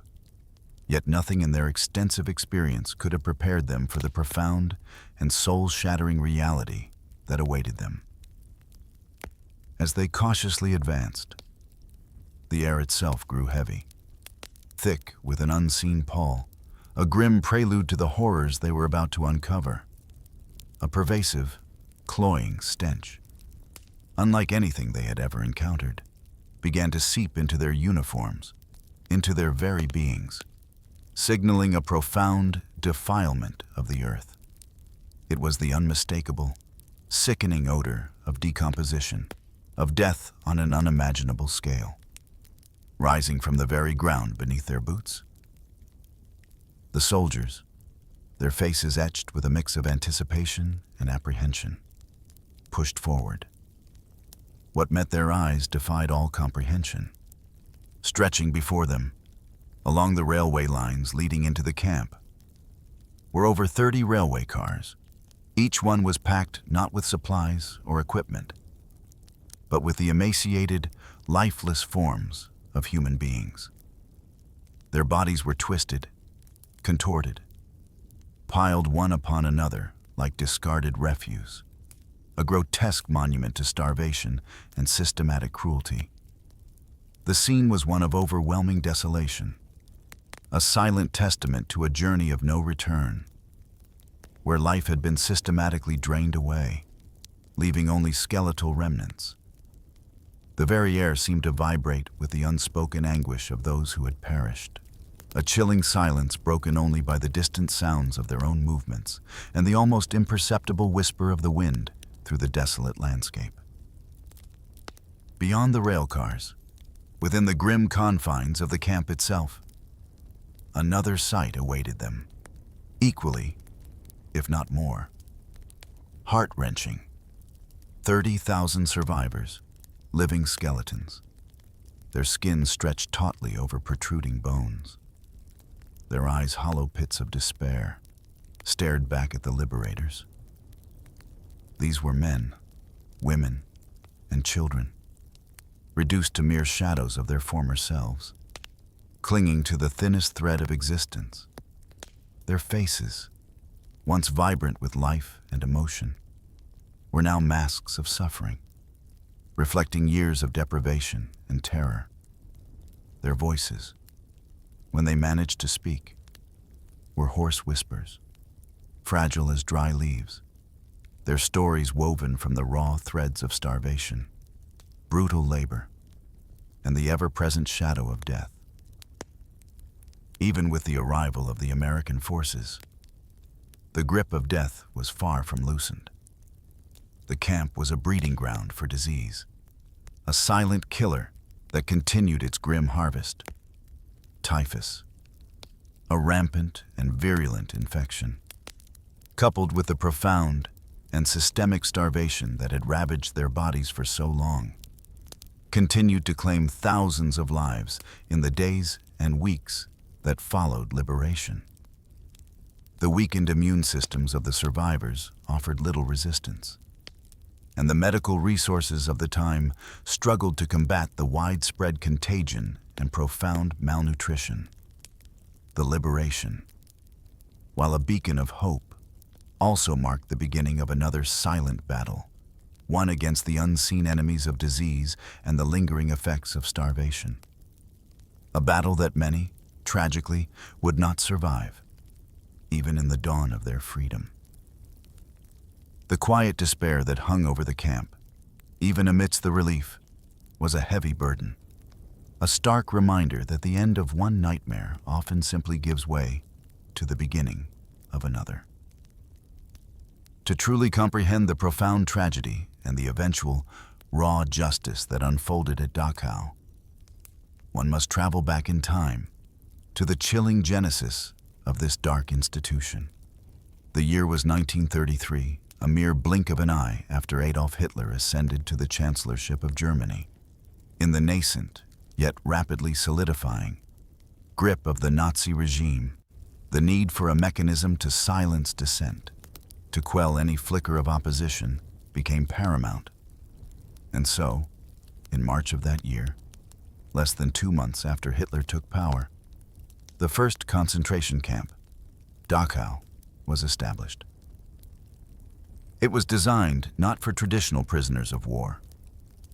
Yet nothing in their extensive experience could have prepared them for the profound and soul-shattering reality that awaited them. As they cautiously advanced, the air itself grew heavy, thick with an unseen pall, a grim prelude to the horrors they were about to uncover. A pervasive, cloying stench, unlike anything they had ever encountered, began to seep into their uniforms, into their very beings, signaling a profound defilement of the earth. It was the unmistakable, sickening odor of decomposition, of death on an unimaginable scale, rising from the very ground beneath their boots. The soldiers, their faces etched with a mix of anticipation and apprehension, pushed forward. What met their eyes defied all comprehension. Stretching before them, along the railway lines leading into the camp, were over 30 railway cars. Each one was packed not with supplies or equipment, but with the emaciated, lifeless forms of human beings. Their bodies were twisted, contorted, piled one upon another like discarded refuse, a grotesque monument to starvation and systematic cruelty. The scene was one of overwhelming desolation, a silent testament to a journey of no return, where life had been systematically drained away, leaving only skeletal remnants. The very air seemed to vibrate with the unspoken anguish of those who had perished, a chilling silence broken only by the distant sounds of their own movements and the almost imperceptible whisper of the wind through the desolate landscape. Beyond the rail cars, within the grim confines of the camp itself, another sight awaited them, equally, if not more, heart-wrenching. 30,000 survivors, living skeletons, their skin stretched tautly over protruding bones. Their eyes hollow pits of despair, stared back at the liberators. These were men, women, and children, reduced to mere shadows of their former selves, clinging to the thinnest thread of existence. Their faces, once vibrant with life and emotion, were now masks of suffering, reflecting years of deprivation and terror. Their voices, when they managed to speak, were hoarse whispers, fragile as dry leaves, their stories woven from the raw threads of starvation, brutal labor, and the ever-present shadow of death. Even with the arrival of the American forces, the grip of death was far from loosened. The camp was a breeding ground for disease, a silent killer that continued its grim harvest. Typhus, a rampant and virulent infection, coupled with the profound and systemic starvation that had ravaged their bodies for so long, continued to claim thousands of lives in the days and weeks that followed liberation. The weakened immune systems of the survivors offered little resistance, and the medical resources of the time struggled to combat the widespread contagion and profound malnutrition. The liberation, while a beacon of hope, also marked the beginning of another silent battle, one against the unseen enemies of disease and the lingering effects of starvation. A battle that many, tragically, would not survive, even in the dawn of their freedom. The quiet despair that hung over the camp, even amidst the relief, was a heavy burden, a stark reminder that the end of one nightmare often simply gives way to the beginning of another. To truly comprehend the profound tragedy and the eventual raw justice that unfolded at Dachau, one must travel back in time to the chilling genesis of this dark institution. The year was 1933, a mere blink of an eye after Adolf Hitler ascended to the chancellorship of Germany. In the nascent, yet rapidly solidifying, grip of the Nazi regime, the need for a mechanism to silence dissent, to quell any flicker of opposition, became paramount. And so, in March of that year, less than 2 months after Hitler took power, the first concentration camp, Dachau, was established. It was designed not for traditional prisoners of war,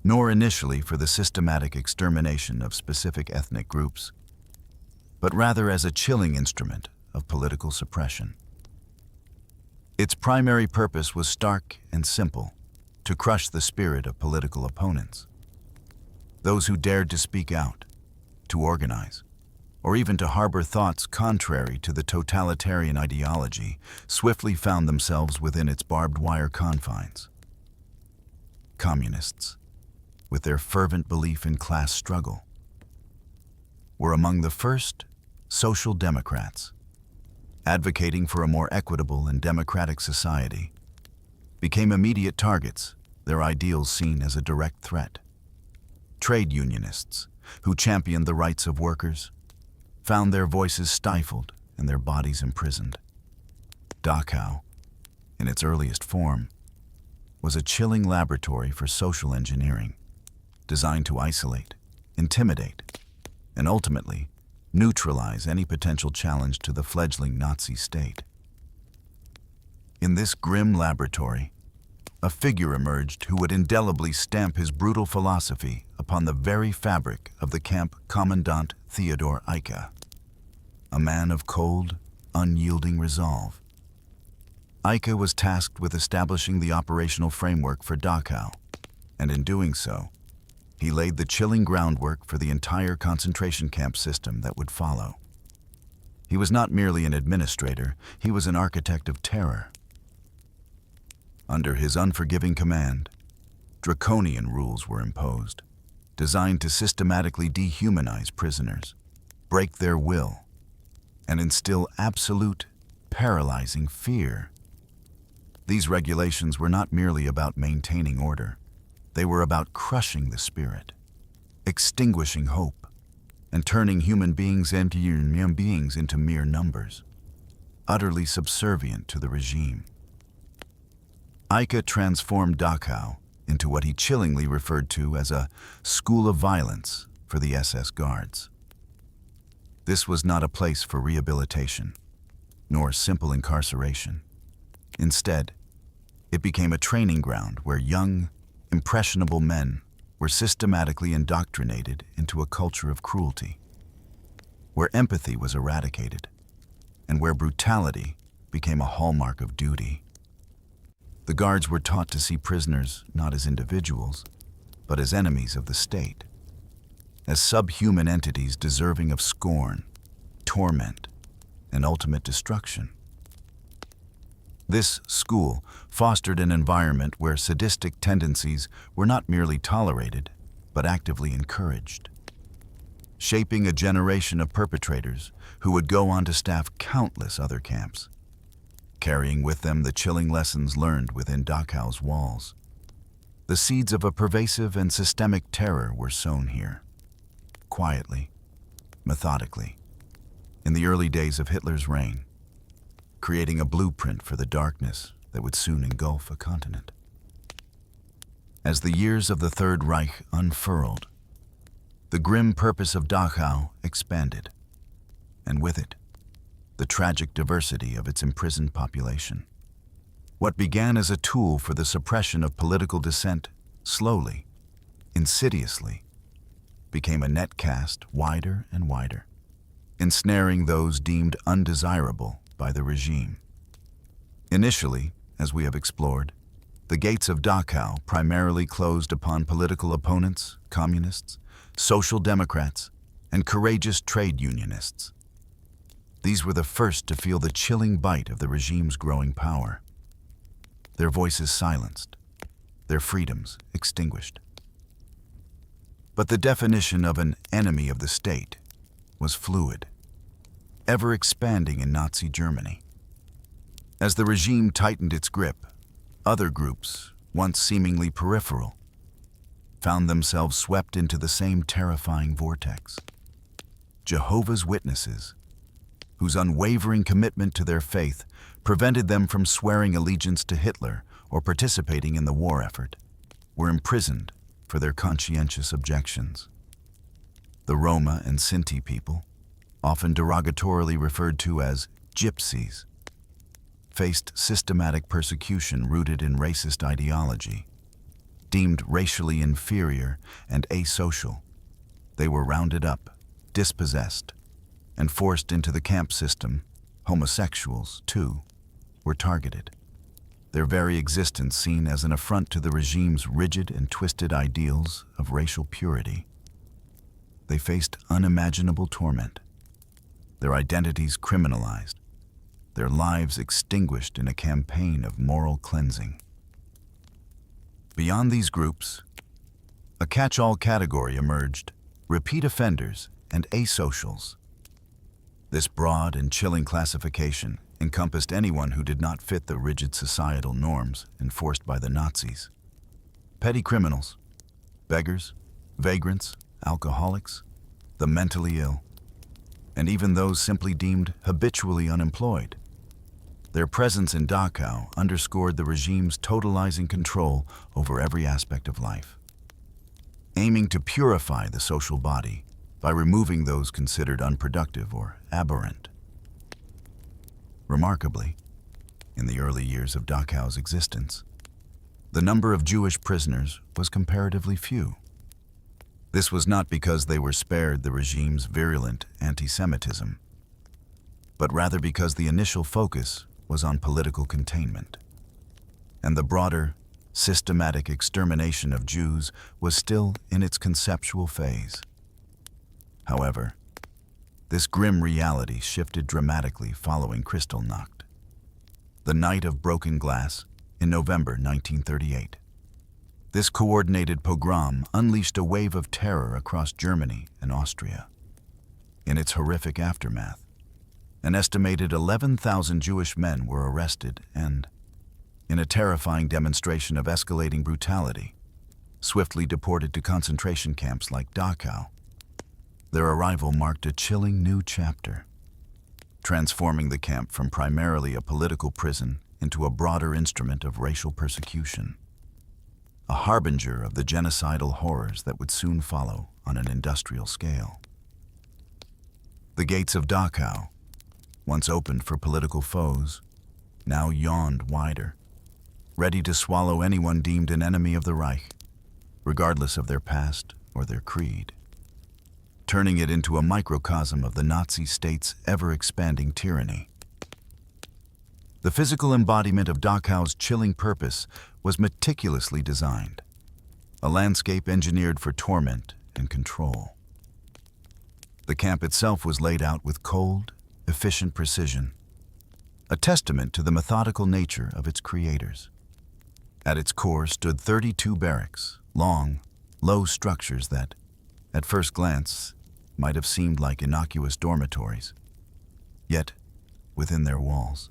nor initially for the systematic extermination of specific ethnic groups, but rather as a chilling instrument of political suppression. Its primary purpose was stark and simple: to crush the spirit of political opponents. Those who dared to speak out, to organize, or even to harbor thoughts contrary to the totalitarian ideology swiftly found themselves within its barbed wire confines. Communists, with their fervent belief in class struggle, were among the first social democrats, advocating for a more equitable and democratic society, became immediate targets, their ideals seen as a direct threat. Trade unionists, who championed the rights of workers, found their voices stifled and their bodies imprisoned. Dachau, in its earliest form, was a chilling laboratory for social engineering, designed to isolate, intimidate, and ultimately neutralize any potential challenge to the fledgling Nazi state. In this grim laboratory, a figure emerged who would indelibly stamp his brutal philosophy upon the very fabric of the camp Commandant Theodor Eicke, a man of cold, unyielding resolve. Eicke was tasked with establishing the operational framework for Dachau, and in doing so, he laid the chilling groundwork for the entire concentration camp system that would follow. He was not merely an administrator, he was an architect of terror. Under his unforgiving command, draconian rules were imposed, designed to systematically dehumanize prisoners, break their will, and instill absolute, paralyzing fear. These regulations were not merely about maintaining order. They were about crushing the spirit, extinguishing hope, and turning human beings into mere numbers, utterly subservient to the regime. Eicke transformed Dachau into what he chillingly referred to as a school of violence for the SS guards. This was not a place for rehabilitation, nor simple incarceration. Instead, it became a training ground where young, impressionable men were systematically indoctrinated into a culture of cruelty, where empathy was eradicated, and where brutality became a hallmark of duty. The guards were taught to see prisoners not as individuals, but as enemies of the state, as subhuman entities deserving of scorn, torment, and ultimate destruction. This school fostered an environment where sadistic tendencies were not merely tolerated, but actively encouraged, shaping a generation of perpetrators who would go on to staff countless other camps, carrying with them the chilling lessons learned within Dachau's walls. The seeds of a pervasive and systemic terror were sown here, quietly, methodically, in the early days of Hitler's reign, creating a blueprint for the darkness that would soon engulf a continent. As the years of the Third Reich unfurled, the grim purpose of Dachau expanded, and with it, the tragic diversity of its imprisoned population. What began as a tool for the suppression of political dissent slowly, insidiously, became a net cast wider and wider, ensnaring those deemed undesirable by the regime. Initially, as we have explored, the gates of Dachau primarily closed upon political opponents, communists, social democrats, and courageous trade unionists. These were the first to feel the chilling bite of the regime's growing power. Their voices silenced, their freedoms extinguished. But the definition of an enemy of the state was fluid, ever expanding in Nazi Germany. As the regime tightened its grip, other groups, once seemingly peripheral, found themselves swept into the same terrifying vortex. Jehovah's Witnesses, whose unwavering commitment to their faith prevented them from swearing allegiance to Hitler or participating in the war effort, were imprisoned for their conscientious objections. The Roma and Sinti people, often derogatorily referred to as gypsies, faced systematic persecution rooted in racist ideology. Deemed racially inferior and asocial, they were rounded up, dispossessed, and forced into the camp system. Homosexuals, too, were targeted, their very existence seen as an affront to the regime's rigid and twisted ideals of racial purity. They faced unimaginable torment, their identities criminalized, their lives extinguished in a campaign of moral cleansing. Beyond these groups, a catch-all category emerged: repeat offenders and asocials. This broad and chilling classification encompassed anyone who did not fit the rigid societal norms enforced by the Nazis. Petty criminals, beggars, vagrants, alcoholics, the mentally ill, and even those simply deemed habitually unemployed. Their presence in Dachau underscored the regime's totalizing control over every aspect of life, aiming to purify the social body by removing those considered unproductive or aberrant. Remarkably, in the early years of Dachau's existence, the number of Jewish prisoners was comparatively few. This was not because they were spared the regime's virulent anti-Semitism, but rather because the initial focus was on political containment, and the broader, systematic extermination of Jews was still in its conceptual phase. However, this grim reality shifted dramatically following Kristallnacht, the night of broken glass in November 1938. This coordinated pogrom unleashed a wave of terror across Germany and Austria. In its horrific aftermath, an estimated 11,000 Jewish men were arrested and, in a terrifying demonstration of escalating brutality, swiftly deported to concentration camps like Dachau. Their arrival marked a chilling new chapter, transforming the camp from primarily a political prison into a broader instrument of racial persecution, a harbinger of the genocidal horrors that would soon follow on an industrial scale. The gates of Dachau, once opened for political foes, now yawned wider, ready to swallow anyone deemed an enemy of the Reich, regardless of their past or their creed, turning it into a microcosm of the Nazi state's ever-expanding tyranny. The physical embodiment of Dachau's chilling purpose was meticulously designed, a landscape engineered for torment and control. The camp itself was laid out with cold, efficient precision, a testament to the methodical nature of its creators. At its core stood 32 barracks, long, low structures that, at first glance, might have seemed like innocuous dormitories. Yet, within their walls,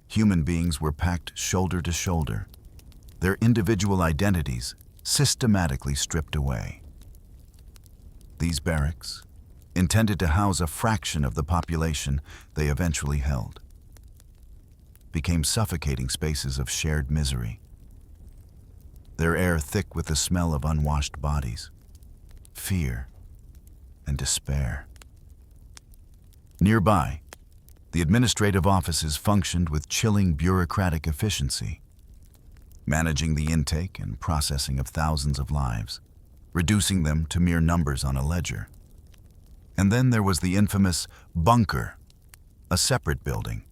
human beings were packed shoulder to shoulder, their individual identities systematically stripped away. These barracks, intended to house a fraction of the population they eventually held, became suffocating spaces of shared misery, their air thick with the smell of unwashed bodies, fear, and despair. Nearby, the administrative offices functioned with chilling bureaucratic efficiency, managing the intake and processing of thousands of lives, reducing them to mere numbers on a ledger. And then there was the infamous bunker, a separate building,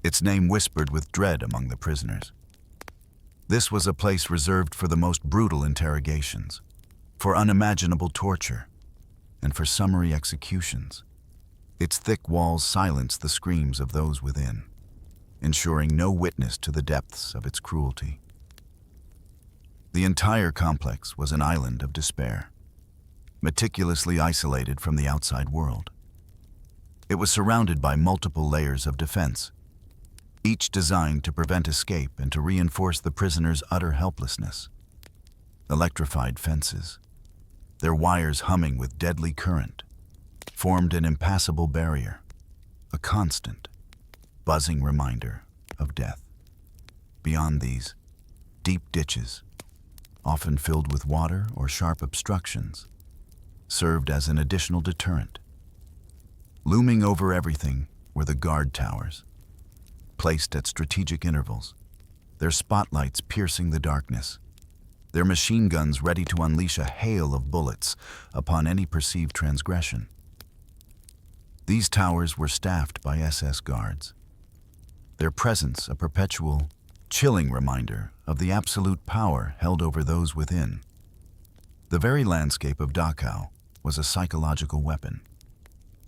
its name whispered with dread among the prisoners. This was a place reserved for the most brutal interrogations, for unimaginable torture, and for summary executions. Its thick walls silenced the screams of those within, ensuring no witness to the depths of its cruelty. The entire complex was an island of despair, meticulously isolated from the outside world. It was surrounded by multiple layers of defense, each designed to prevent escape and to reinforce the prisoners' utter helplessness. Electrified fences, their wires humming with deadly current, formed an impassable barrier, a constant, buzzing reminder of death. Beyond these, deep ditches, often filled with water or sharp obstructions, served as an additional deterrent. Looming over everything were the guard towers, placed at strategic intervals, their spotlights piercing the darkness, their machine guns ready to unleash a hail of bullets upon any perceived transgression. These towers were staffed by SS guards, their presence a perpetual, chilling reminder of the absolute power held over those within. The very landscape of Dachau was a psychological weapon,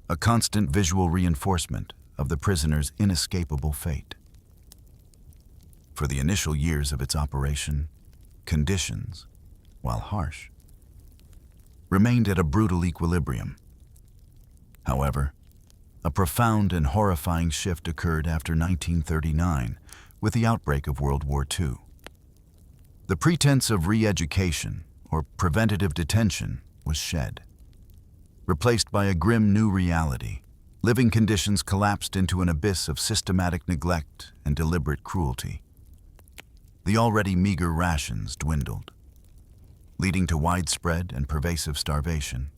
a constant visual reinforcement of the prisoner's inescapable fate. For the initial years of its operation, conditions, while harsh, remained at a brutal equilibrium. However, a profound and horrifying shift occurred after 1939 with the outbreak of World War II. The pretense of re-education or preventative detention was shed, replaced by a grim new reality. Living conditions collapsed into an abyss of systematic neglect and deliberate cruelty. The already meager rations dwindled, leading to widespread and pervasive starvation.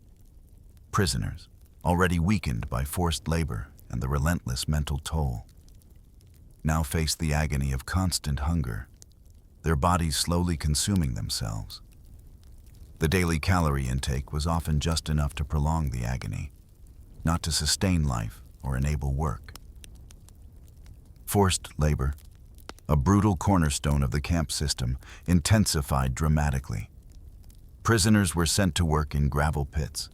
Prisoners, already weakened by forced labor and the relentless mental toll, now faced the agony of constant hunger, their bodies slowly consuming themselves. The daily calorie intake was often just enough to prolong the agony, not to sustain life or enable work. Forced labor, a brutal cornerstone of the camp system, intensified dramatically. Prisoners were sent to work in gravel pits,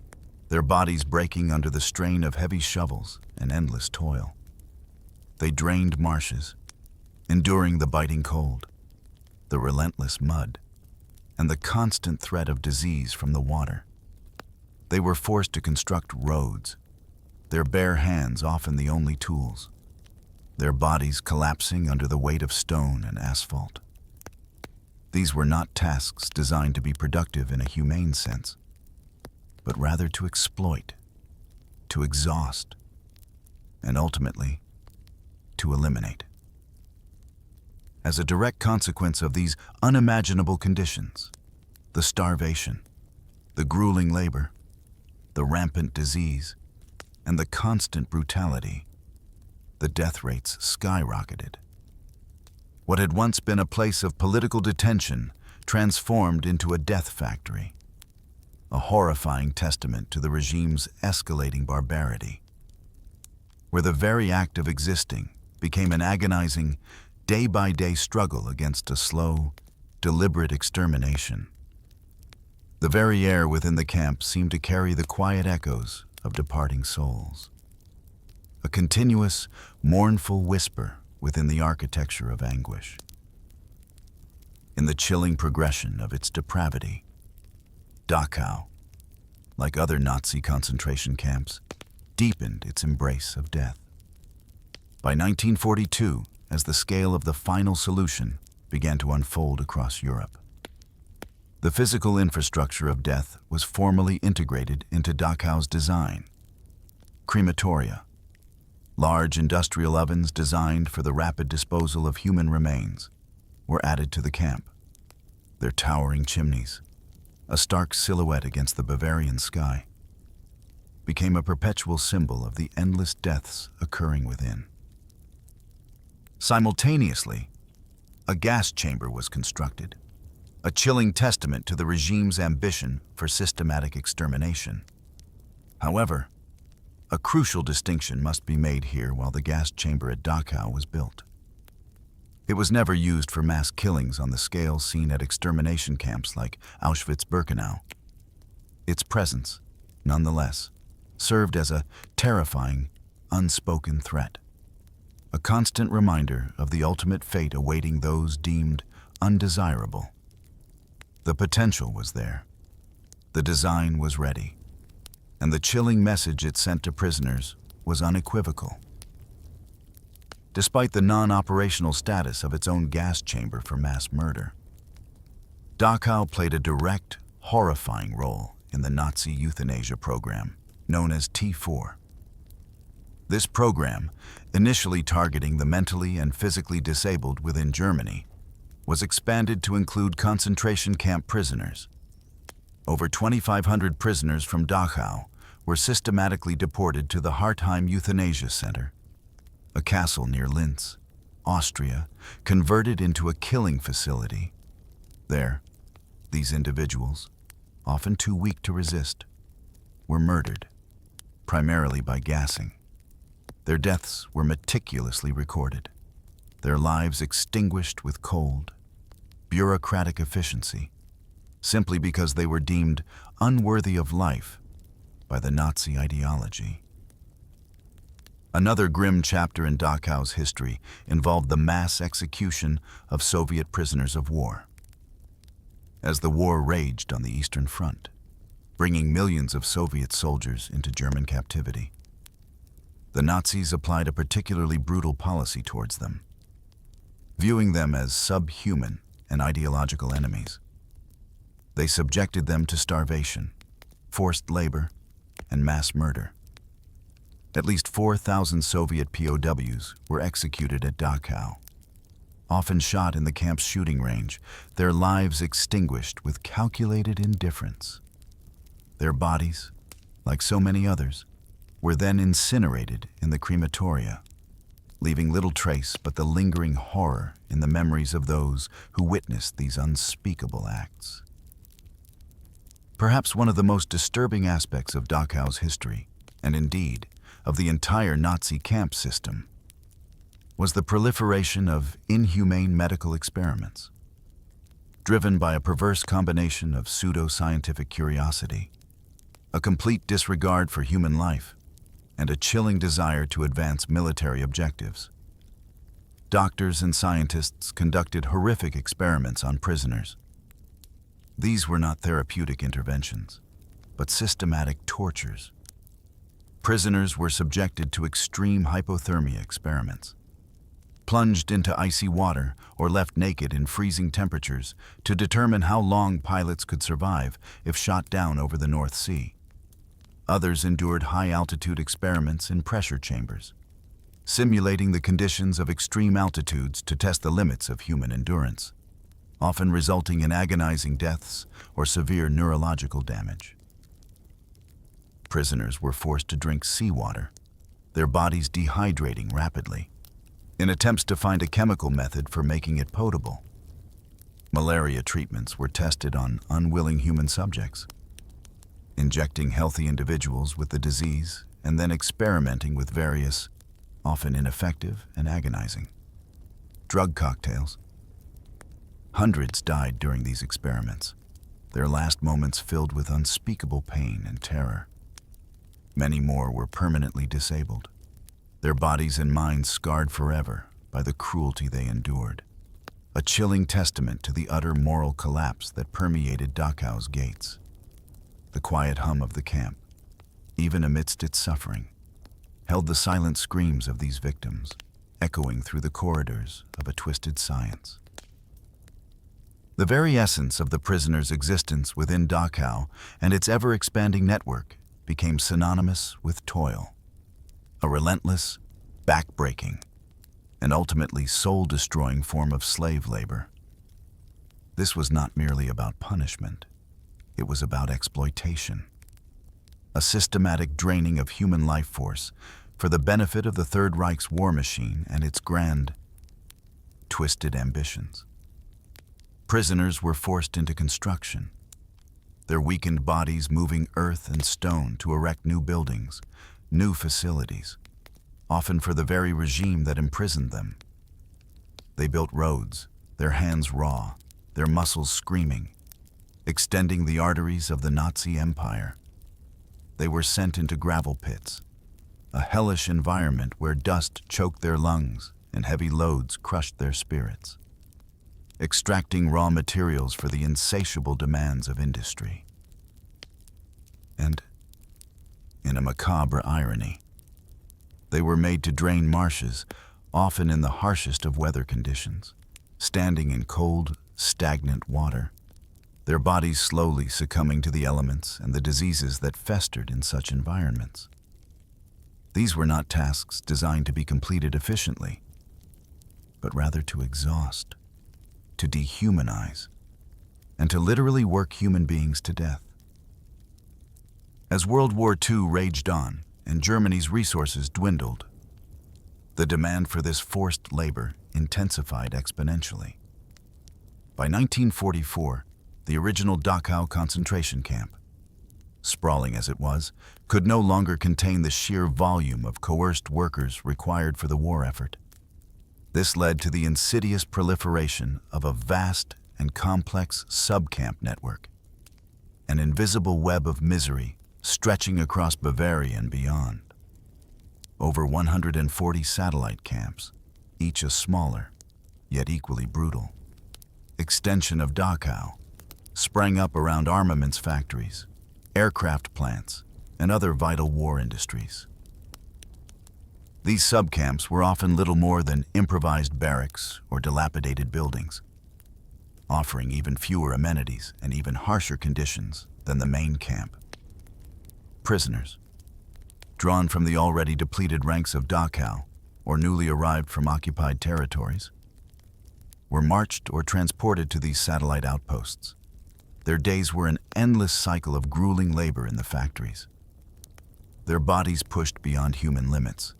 their bodies breaking under the strain of heavy shovels and endless toil. They drained marshes, enduring the biting cold, the relentless mud, and the constant threat of disease from the water. They were forced to construct roads, their bare hands often the only tools, their bodies collapsing under the weight of stone and asphalt. These were not tasks designed to be productive in a humane sense, but rather to exploit, to exhaust, and ultimately, to eliminate. As a direct consequence of these unimaginable conditions, the starvation, the grueling labor, the rampant disease, and the constant brutality, the death rates skyrocketed. What had once been a place of political detention transformed into a death factory, a horrifying testament to the regime's escalating barbarity, where the very act of existing became an agonizing, day-by-day struggle against a slow, deliberate extermination. The very air within the camp seemed to carry the quiet echoes of departing souls, a continuous, mournful whisper within the architecture of anguish. In the chilling progression of its depravity, Dachau, like other Nazi concentration camps, deepened its embrace of death. By 1942, as the scale of the final solution began to unfold across Europe, the physical infrastructure of death was formally integrated into Dachau's design. Crematoria, large industrial ovens designed for the rapid disposal of human remains, were added to the camp. Their towering chimneys, a stark silhouette against the Bavarian sky, became a perpetual symbol of the endless deaths occurring within. Simultaneously, a gas chamber was constructed, a chilling testament to the regime's ambition for systematic extermination. However, a crucial distinction must be made here while the gas chamber at Dachau was built. It was never used for mass killings on the scale seen at extermination camps like Auschwitz-Birkenau. Its presence, nonetheless, served as a terrifying, unspoken threat, a constant reminder of the ultimate fate awaiting those deemed undesirable. The potential was there, the design was ready, and the chilling message it sent to prisoners was unequivocal. Despite the non-operational status of its own gas chamber for mass murder, Dachau played a direct, horrifying role in the Nazi euthanasia program, known as T4. This program, initially targeting the mentally and physically disabled within Germany, was expanded to include concentration camp prisoners. Over 2,500 prisoners from Dachau were systematically deported to the Hartheim Euthanasia Center, a castle near Linz, Austria, converted into a killing facility. There, these individuals, often too weak to resist, were murdered, primarily by gassing. Their deaths were meticulously recorded, their lives extinguished with cold, bureaucratic efficiency, simply because they were deemed unworthy of life by the Nazi ideology. Another grim chapter in Dachau's history involved the mass execution of Soviet prisoners of war. As the war raged on the Eastern Front, bringing millions of Soviet soldiers into German captivity, the Nazis applied a particularly brutal policy towards them, viewing them as subhuman and ideological enemies. They subjected them to starvation, forced labor, and mass murder. At least 4,000 Soviet POWs were executed at Dachau, often shot in the camp's shooting range, their lives extinguished with calculated indifference. Their bodies, like so many others, were then incinerated in the crematoria, leaving little trace but the lingering horror in the memories of those who witnessed these unspeakable acts. Perhaps one of the most disturbing aspects of Dachau's history, and indeed, of the entire Nazi camp system, was the proliferation of inhumane medical experiments. Driven by a perverse combination of pseudo-scientific curiosity, a complete disregard for human life, and a chilling desire to advance military objectives, doctors and scientists conducted horrific experiments on prisoners. These were not therapeutic interventions, but systematic tortures. Prisoners were subjected to extreme hypothermia experiments, plunged into icy water or left naked in freezing temperatures to determine how long pilots could survive if shot down over the North Sea. Others endured high-altitude experiments in pressure chambers, simulating the conditions of extreme altitudes to test the limits of human endurance, often resulting in agonizing deaths or severe neurological damage. Prisoners were forced to drink seawater, their bodies dehydrating rapidly, in attempts to find a chemical method for making it potable. Malaria treatments were tested on unwilling human subjects, injecting healthy individuals with the disease and then experimenting with various, often ineffective and agonizing, drug cocktails. Hundreds died during these experiments, their last moments filled with unspeakable pain and terror. Many more were permanently disabled, their bodies and minds scarred forever by the cruelty they endured, a chilling testament to the utter moral collapse that permeated Dachau's gates. The quiet hum of the camp, even amidst its suffering, held the silent screams of these victims, echoing through the corridors of a twisted science. The very essence of the prisoners' existence within Dachau and its ever-expanding network became synonymous with toil, a relentless, back-breaking, and ultimately soul-destroying form of slave labor. This was not merely about punishment. It was about exploitation, a systematic draining of human life force for the benefit of the Third Reich's war machine and its grand, twisted ambitions. Prisoners were forced into construction, their weakened bodies moving earth and stone to erect new buildings, new facilities, often for the very regime that imprisoned them. They built roads, their hands raw, their muscles screaming, extending the arteries of the Nazi Empire. They were sent into gravel pits, a hellish environment where dust choked their lungs and heavy loads crushed their spirits, extracting raw materials for the insatiable demands of industry. And, in a macabre irony, they were made to drain marshes, often in the harshest of weather conditions, standing in cold, stagnant water, their bodies slowly succumbing to the elements and the diseases that festered in such environments. These were not tasks designed to be completed efficiently, but rather to exhaust, to dehumanize, and to literally work human beings to death. As World War II raged on and Germany's resources dwindled, the demand for this forced labor intensified exponentially. By 1944, the original Dachau concentration camp, sprawling as it was, could no longer contain the sheer volume of coerced workers required for the war effort. This led to the insidious proliferation of a vast and complex subcamp network, an invisible web of misery stretching across Bavaria and beyond. Over 140 satellite camps, each a smaller, yet equally brutal extension of Dachau, sprang up around armaments factories, aircraft plants, and other vital war industries. These subcamps were often little more than improvised barracks or dilapidated buildings, offering even fewer amenities and even harsher conditions than the main camp. Prisoners, drawn from the already depleted ranks of Dachau or newly arrived from occupied territories, were marched or transported to these satellite outposts. Their days were an endless cycle of grueling labor in the factories, their bodies pushed beyond human limits,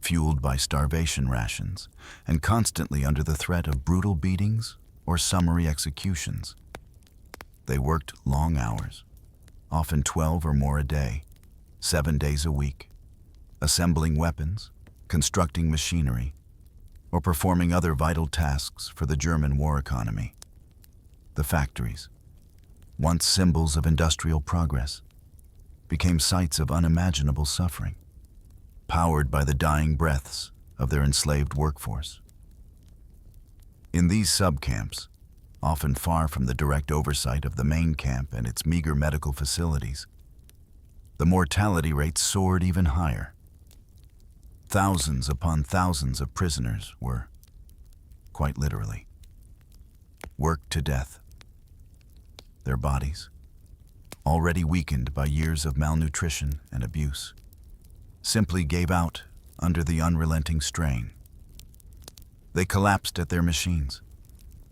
fueled by starvation rations, and constantly under the threat of brutal beatings or summary executions. They worked long hours, often 12 or more a day, 7 days a week, assembling weapons, constructing machinery, or performing other vital tasks for the German war economy. The factories, once symbols of industrial progress, became sites of unimaginable suffering, powered by the dying breaths of their enslaved workforce. In these subcamps, often far from the direct oversight of the main camp and its meager medical facilities, the mortality rate soared even higher. Thousands upon thousands of prisoners were, quite literally, worked to death. Their bodies, already weakened by years of malnutrition and abuse, simply gave out under the unrelenting strain. They collapsed at their machines,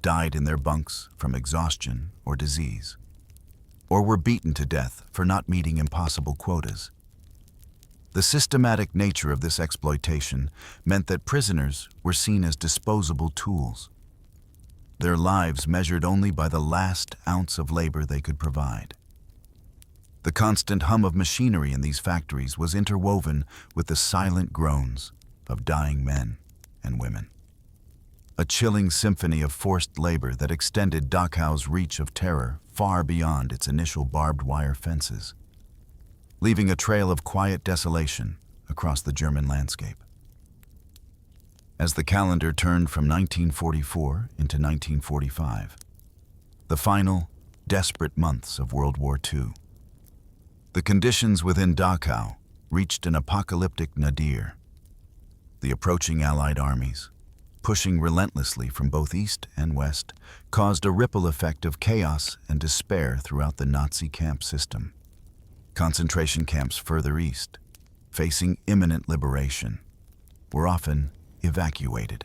died in their bunks from exhaustion or disease, or were beaten to death for not meeting impossible quotas. The systematic nature of this exploitation meant that prisoners were seen as disposable tools, their lives measured only by the last ounce of labor they could provide. The constant hum of machinery in these factories was interwoven with the silent groans of dying men and women, a chilling symphony of forced labor that extended Dachau's reach of terror far beyond its initial barbed wire fences, leaving a trail of quiet desolation across the German landscape. As the calendar turned from 1944 into 1945, the final, desperate months of World War II, The conditions within Dachau reached an apocalyptic nadir. The approaching Allied armies, pushing relentlessly from both east and west, caused a ripple effect of chaos and despair throughout the Nazi camp system. Concentration camps further east, facing imminent liberation, were often evacuated.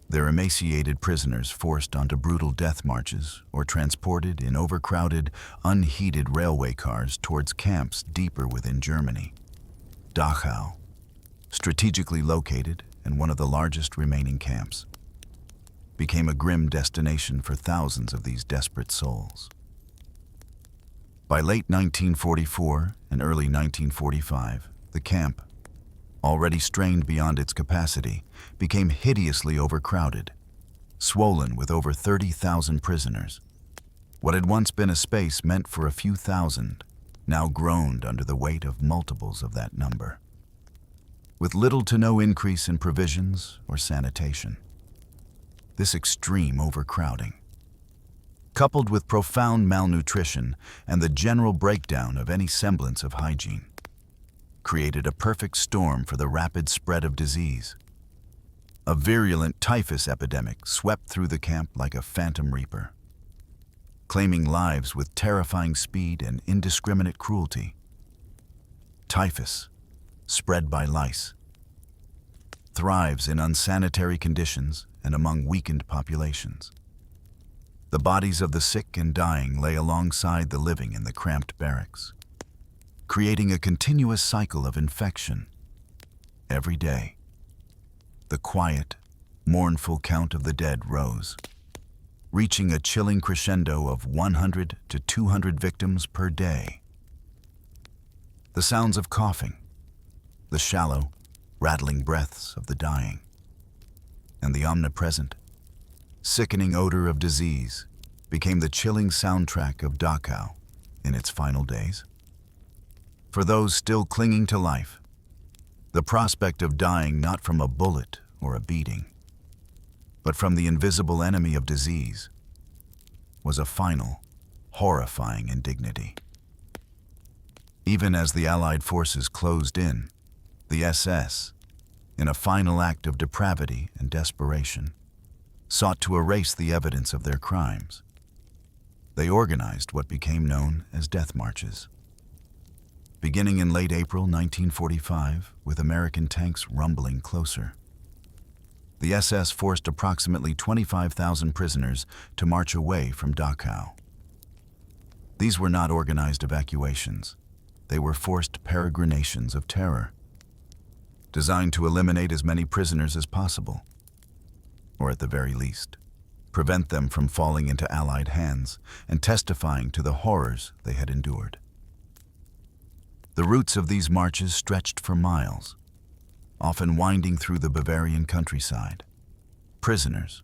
Their emaciated prisoners forced onto brutal death marches or transported in overcrowded, unheated railway cars towards camps deeper within Germany. Dachau, strategically located and one of the largest remaining camps, became a grim destination for thousands of these desperate souls. By late 1944 and early 1945, the camp, already strained beyond its capacity, became hideously overcrowded, swollen with over 30,000 prisoners. What had once been a space meant for a few thousand now groaned under the weight of multiples of that number, with little to no increase in provisions or sanitation. This extreme overcrowding, coupled with profound malnutrition and the general breakdown of any semblance of hygiene, created a perfect storm for the rapid spread of disease. A virulent typhus epidemic swept through the camp like a phantom reaper, claiming lives with terrifying speed and indiscriminate cruelty. Typhus, spread by lice, thrives in unsanitary conditions and among weakened populations. The bodies of the sick and dying lay alongside the living in the cramped barracks, creating a continuous cycle of infection. Every day, the quiet, mournful count of the dead rose, reaching a chilling crescendo of 100 to 200 victims per day. The sounds of coughing, the shallow, rattling breaths of the dying, and the omnipresent, sickening odor of disease became the chilling soundtrack of Dachau in its final days. For those still clinging to life, the prospect of dying not from a bullet or a beating, but from the invisible enemy of disease, was a final, horrifying indignity. Even as the Allied forces closed in, the SS, in a final act of depravity and desperation, sought to erase the evidence of their crimes. They organized what became known as death marches. Beginning in late April 1945, with American tanks rumbling closer, the SS forced approximately 25,000 prisoners to march away from Dachau. These were not organized evacuations. They were forced peregrinations of terror, designed to eliminate as many prisoners as possible, or at the very least, prevent them from falling into Allied hands and testifying to the horrors they had endured. The routes of these marches stretched for miles, often winding through the Bavarian countryside. Prisoners,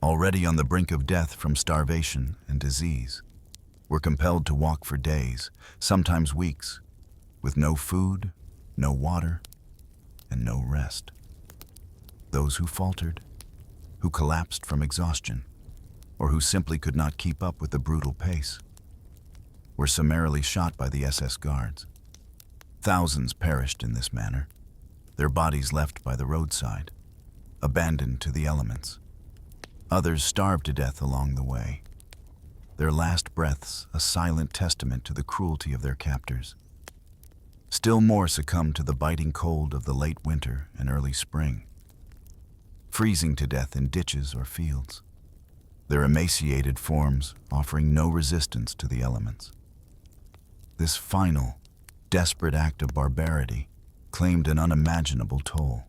already on the brink of death from starvation and disease, were compelled to walk for days, sometimes weeks, with no food, no water, and no rest. Those who faltered, who collapsed from exhaustion, or who simply could not keep up with the brutal pace, were summarily shot by the SS guards. Thousands perished in this manner, their bodies left by the roadside, abandoned to the elements. Others starved to death along the way, their last breaths a silent testament to the cruelty of their captors. Still more succumbed to the biting cold of the late winter and early spring, freezing to death in ditches or fields, their emaciated forms offering no resistance to the elements. This final, desperate act of barbarity claimed an unimaginable toll.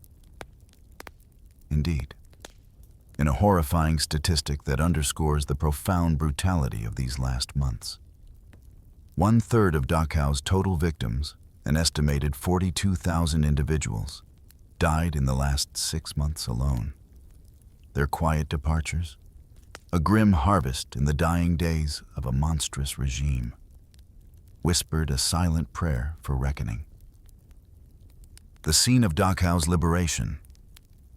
Indeed, in a horrifying statistic that underscores the profound brutality of these last months, 1/3 of Dachau's total victims, an estimated 42,000 individuals, died in the last 6 months alone. Their quiet departures, a grim harvest in the dying days of a monstrous regime, whispered a silent prayer for reckoning. The scene of Dachau's liberation,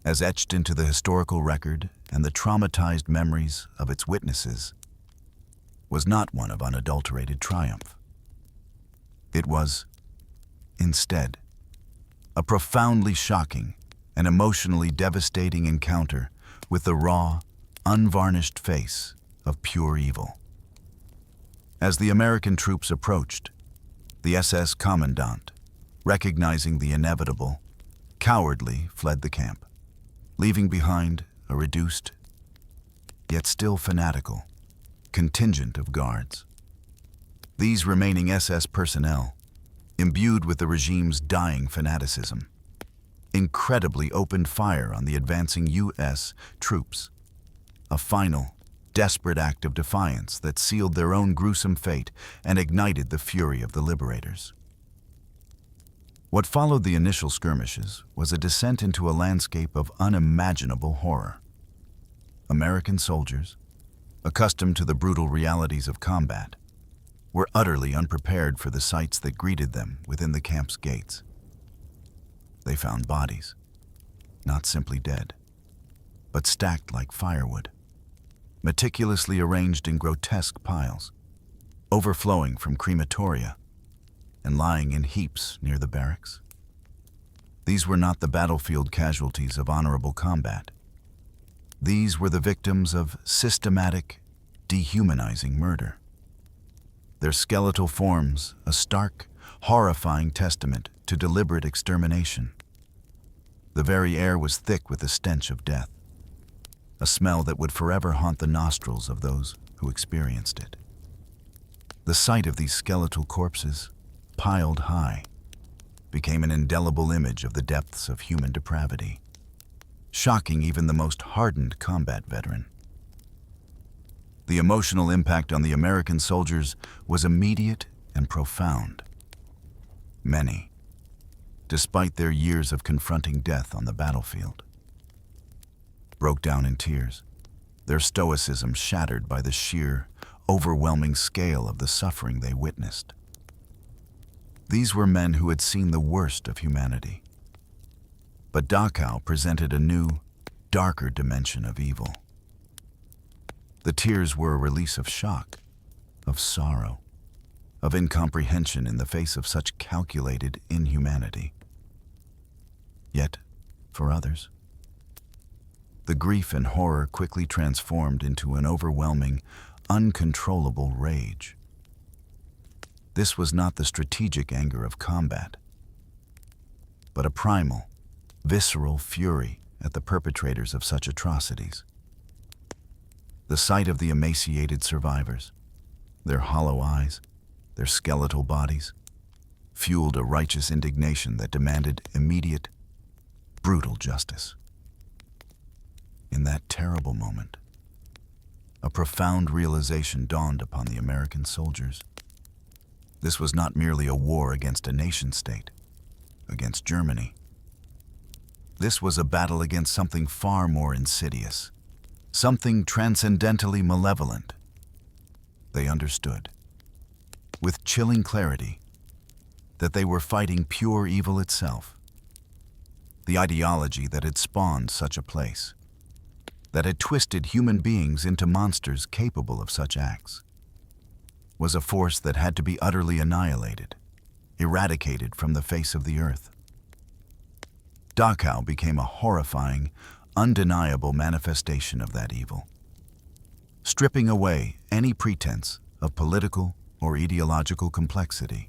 as etched into the historical record and the traumatized memories of its witnesses, was not one of unadulterated triumph. It was, instead, a profoundly shocking and emotionally devastating encounter with the raw, unvarnished face of pure evil. As the American troops approached, the SS commandant, recognizing the inevitable, cowardly fled the camp, leaving behind a reduced, yet still fanatical, contingent of guards. These remaining SS personnel, imbued with the regime's dying fanaticism, incredibly opened fire on the advancing US troops, a final, desperate act of defiance that sealed their own gruesome fate and ignited the fury of the liberators. What followed the initial skirmishes was a descent into a landscape of unimaginable horror. American soldiers, accustomed to the brutal realities of combat, were utterly unprepared for the sights that greeted them within the camp's gates. They found bodies, not simply dead, but stacked like firewood, meticulously arranged in grotesque piles, overflowing from crematoria and lying in heaps near the barracks. These were not the battlefield casualties of honorable combat. These were the victims of systematic, dehumanizing murder. Their skeletal forms a stark, horrifying testament to deliberate extermination. The very air was thick with the stench of death, a smell that would forever haunt the nostrils of those who experienced it. The sight of these skeletal corpses, piled high, became an indelible image of the depths of human depravity, shocking even the most hardened combat veteran. The emotional impact on the American soldiers was immediate and profound. Many, despite their years of confronting death on the battlefield, broke down in tears, their stoicism shattered by the sheer, overwhelming scale of the suffering they witnessed. These were men who had seen the worst of humanity. But Dachau presented a new, darker dimension of evil. The tears were a release of shock, of sorrow, of incomprehension in the face of such calculated inhumanity. Yet, for others, the grief and horror quickly transformed into an overwhelming, uncontrollable rage. This was not the strategic anger of combat, but a primal, visceral fury at the perpetrators of such atrocities. The sight of the emaciated survivors, their hollow eyes, their skeletal bodies, fueled a righteous indignation that demanded immediate, brutal justice. In that terrible moment, a profound realization dawned upon the American soldiers. This was not merely a war against a nation-state, against Germany. This was a battle against something far more insidious, something transcendently malevolent. They understood, with chilling clarity, that they were fighting pure evil itself, the ideology that had spawned such a place, that had twisted human beings into monsters capable of such acts, was a force that had to be utterly annihilated, eradicated from the face of the earth. Dachau became a horrifying, undeniable manifestation of that evil, stripping away any pretense of political or ideological complexity,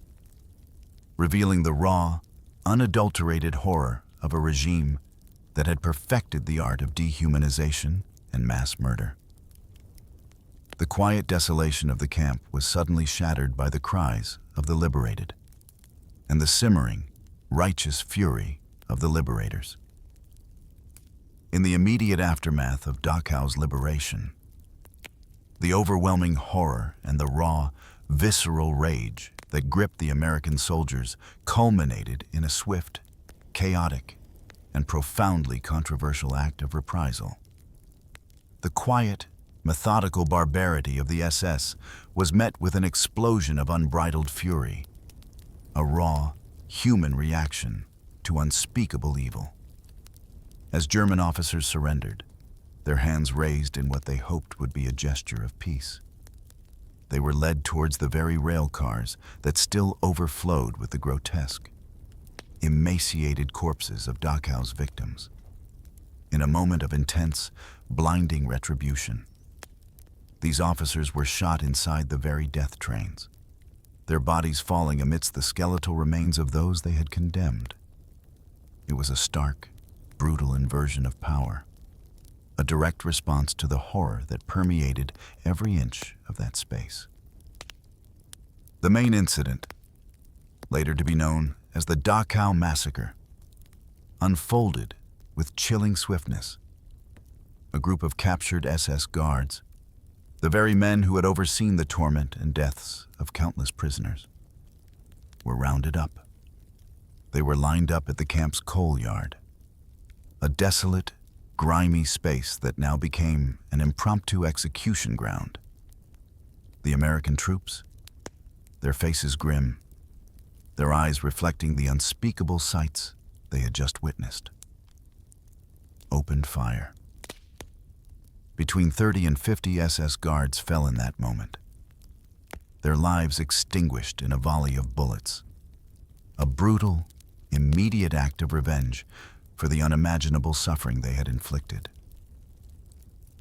revealing the raw, unadulterated horror of a regime that had perfected the art of dehumanization and mass murder. The quiet desolation of the camp was suddenly shattered by the cries of the liberated and the simmering, righteous fury of the liberators. In the immediate aftermath of Dachau's liberation, the overwhelming horror and the raw, visceral rage that gripped the American soldiers culminated in a swift, chaotic, and profoundly controversial act of reprisal. The quiet, methodical barbarity of the SS was met with an explosion of unbridled fury, a raw, human reaction to unspeakable evil. As German officers surrendered, their hands raised in what they hoped would be a gesture of peace, They were led towards the very rail cars that still overflowed with the grotesque, emaciated corpses of Dachau's victims. In a moment of intense, blinding retribution, these officers were shot inside the very death trains, their bodies falling amidst the skeletal remains of those they had condemned. It was a stark, brutal inversion of power, a direct response to the horror that permeated every inch of that space. The main incident, later to be known as the Dachau massacre, unfolded with chilling swiftness. A group of captured SS guards, the very men who had overseen the torment and deaths of countless prisoners, were rounded up. They were lined up at the camp's coal yard, a desolate, grimy space that now became an impromptu execution ground. The American troops, their faces grim, their eyes reflecting the unspeakable sights they had just witnessed, opened fire. Between 30 and 50 SS guards fell in that moment, their lives extinguished in a volley of bullets, a brutal, immediate act of revenge for the unimaginable suffering they had inflicted.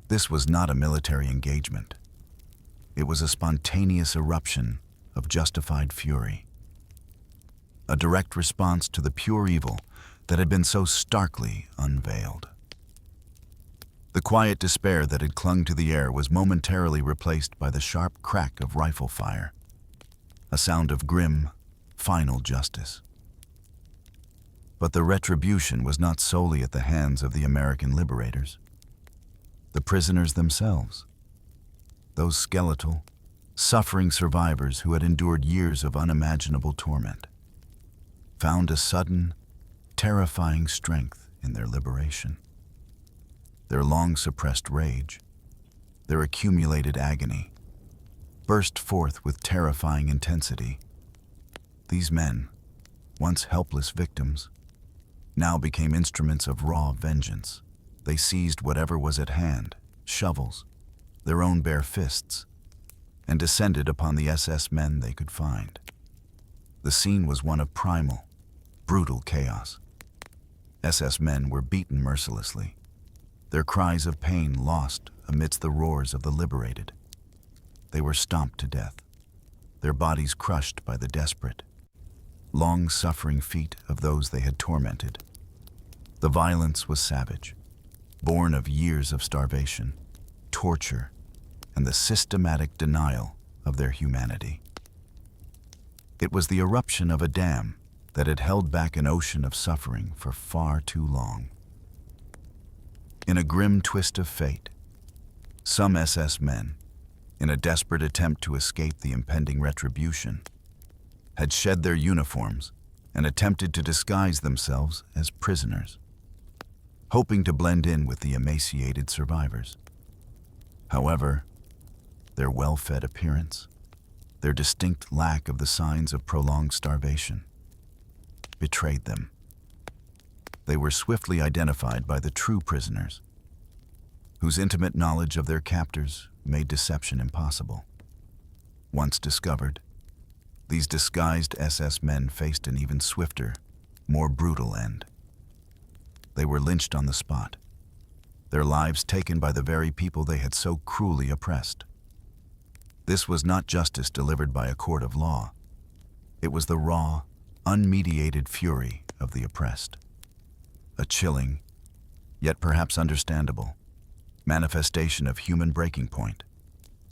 This was not a military engagement. It was a spontaneous eruption of justified fury, a direct response to the pure evil that had been so starkly unveiled. The quiet despair that had clung to the air was momentarily replaced by the sharp crack of rifle fire, a sound of grim, final justice. But the retribution was not solely at the hands of the American liberators. The prisoners themselves, those skeletal, suffering survivors who had endured years of unimaginable torment, found a sudden, terrifying strength in their liberation. Their long-suppressed rage, their accumulated agony, burst forth with terrifying intensity. These men, once helpless victims, now became instruments of raw vengeance. They seized whatever was at hand, shovels, their own bare fists, and descended upon the SS men they could find. The scene was one of primal, brutal chaos. SS men were beaten mercilessly, their cries of pain lost amidst the roars of the liberated. They were stomped to death, their bodies crushed by the desperate, long-suffering feet of those they had tormented. The violence was savage, born of years of starvation, torture, and the systematic denial of their humanity. It was the eruption of a dam that had held back an ocean of suffering for far too long. In a grim twist of fate, some SS men, in a desperate attempt to escape the impending retribution, had shed their uniforms and attempted to disguise themselves as prisoners, hoping to blend in with the emaciated survivors. However, their well-fed appearance, their distinct lack of the signs of prolonged starvation, betrayed them. They were swiftly identified by the true prisoners, whose intimate knowledge of their captors made deception impossible. Once discovered, these disguised SS men faced an even swifter, more brutal end. They were lynched on the spot, their lives taken by the very people they had so cruelly oppressed. This was not justice delivered by a court of law. It was the raw, unmediated fury of the oppressed. A chilling, yet perhaps understandable, manifestation of human breaking point,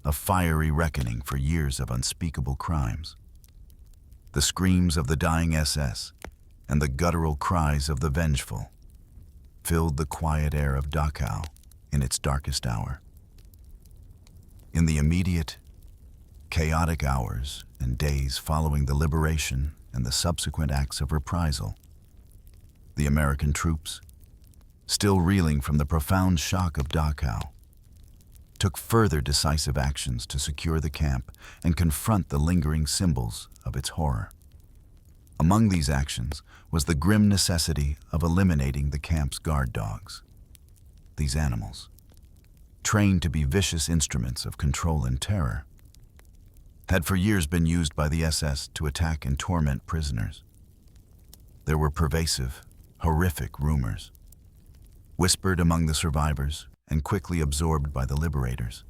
a fiery reckoning for years of unspeakable crimes. The screams of the dying SS and the guttural cries of the vengeful filled the quiet air of Dachau in its darkest hour. In the immediate, chaotic hours and days following the liberation and the subsequent acts of reprisal, the American troops, still reeling from the profound shock of Dachau, took further decisive actions to secure the camp and confront the lingering symbols of its horror. Among these actions was the grim necessity of eliminating the camp's guard dogs. These animals, trained to be vicious instruments of control and terror, had for years been used by the SS to attack and torment prisoners. There were pervasive, horrific rumors, whispered among the survivors and quickly absorbed by the liberators,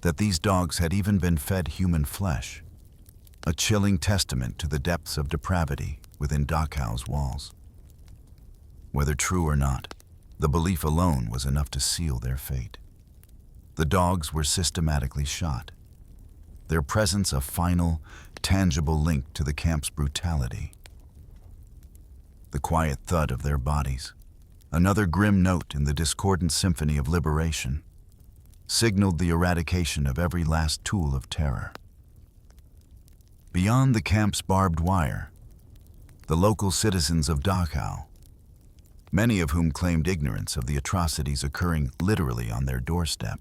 that these dogs had even been fed human flesh, a chilling testament to the depths of depravity within Dachau's walls. Whether true or not, the belief alone was enough to seal their fate. The dogs were systematically shot, their presence a final, tangible link to the camp's brutality. The quiet thud of their bodies, another grim note in the discordant symphony of liberation, signaled the eradication of every last tool of terror. Beyond the camp's barbed wire, the local citizens of Dachau, many of whom claimed ignorance of the atrocities occurring literally on their doorstep,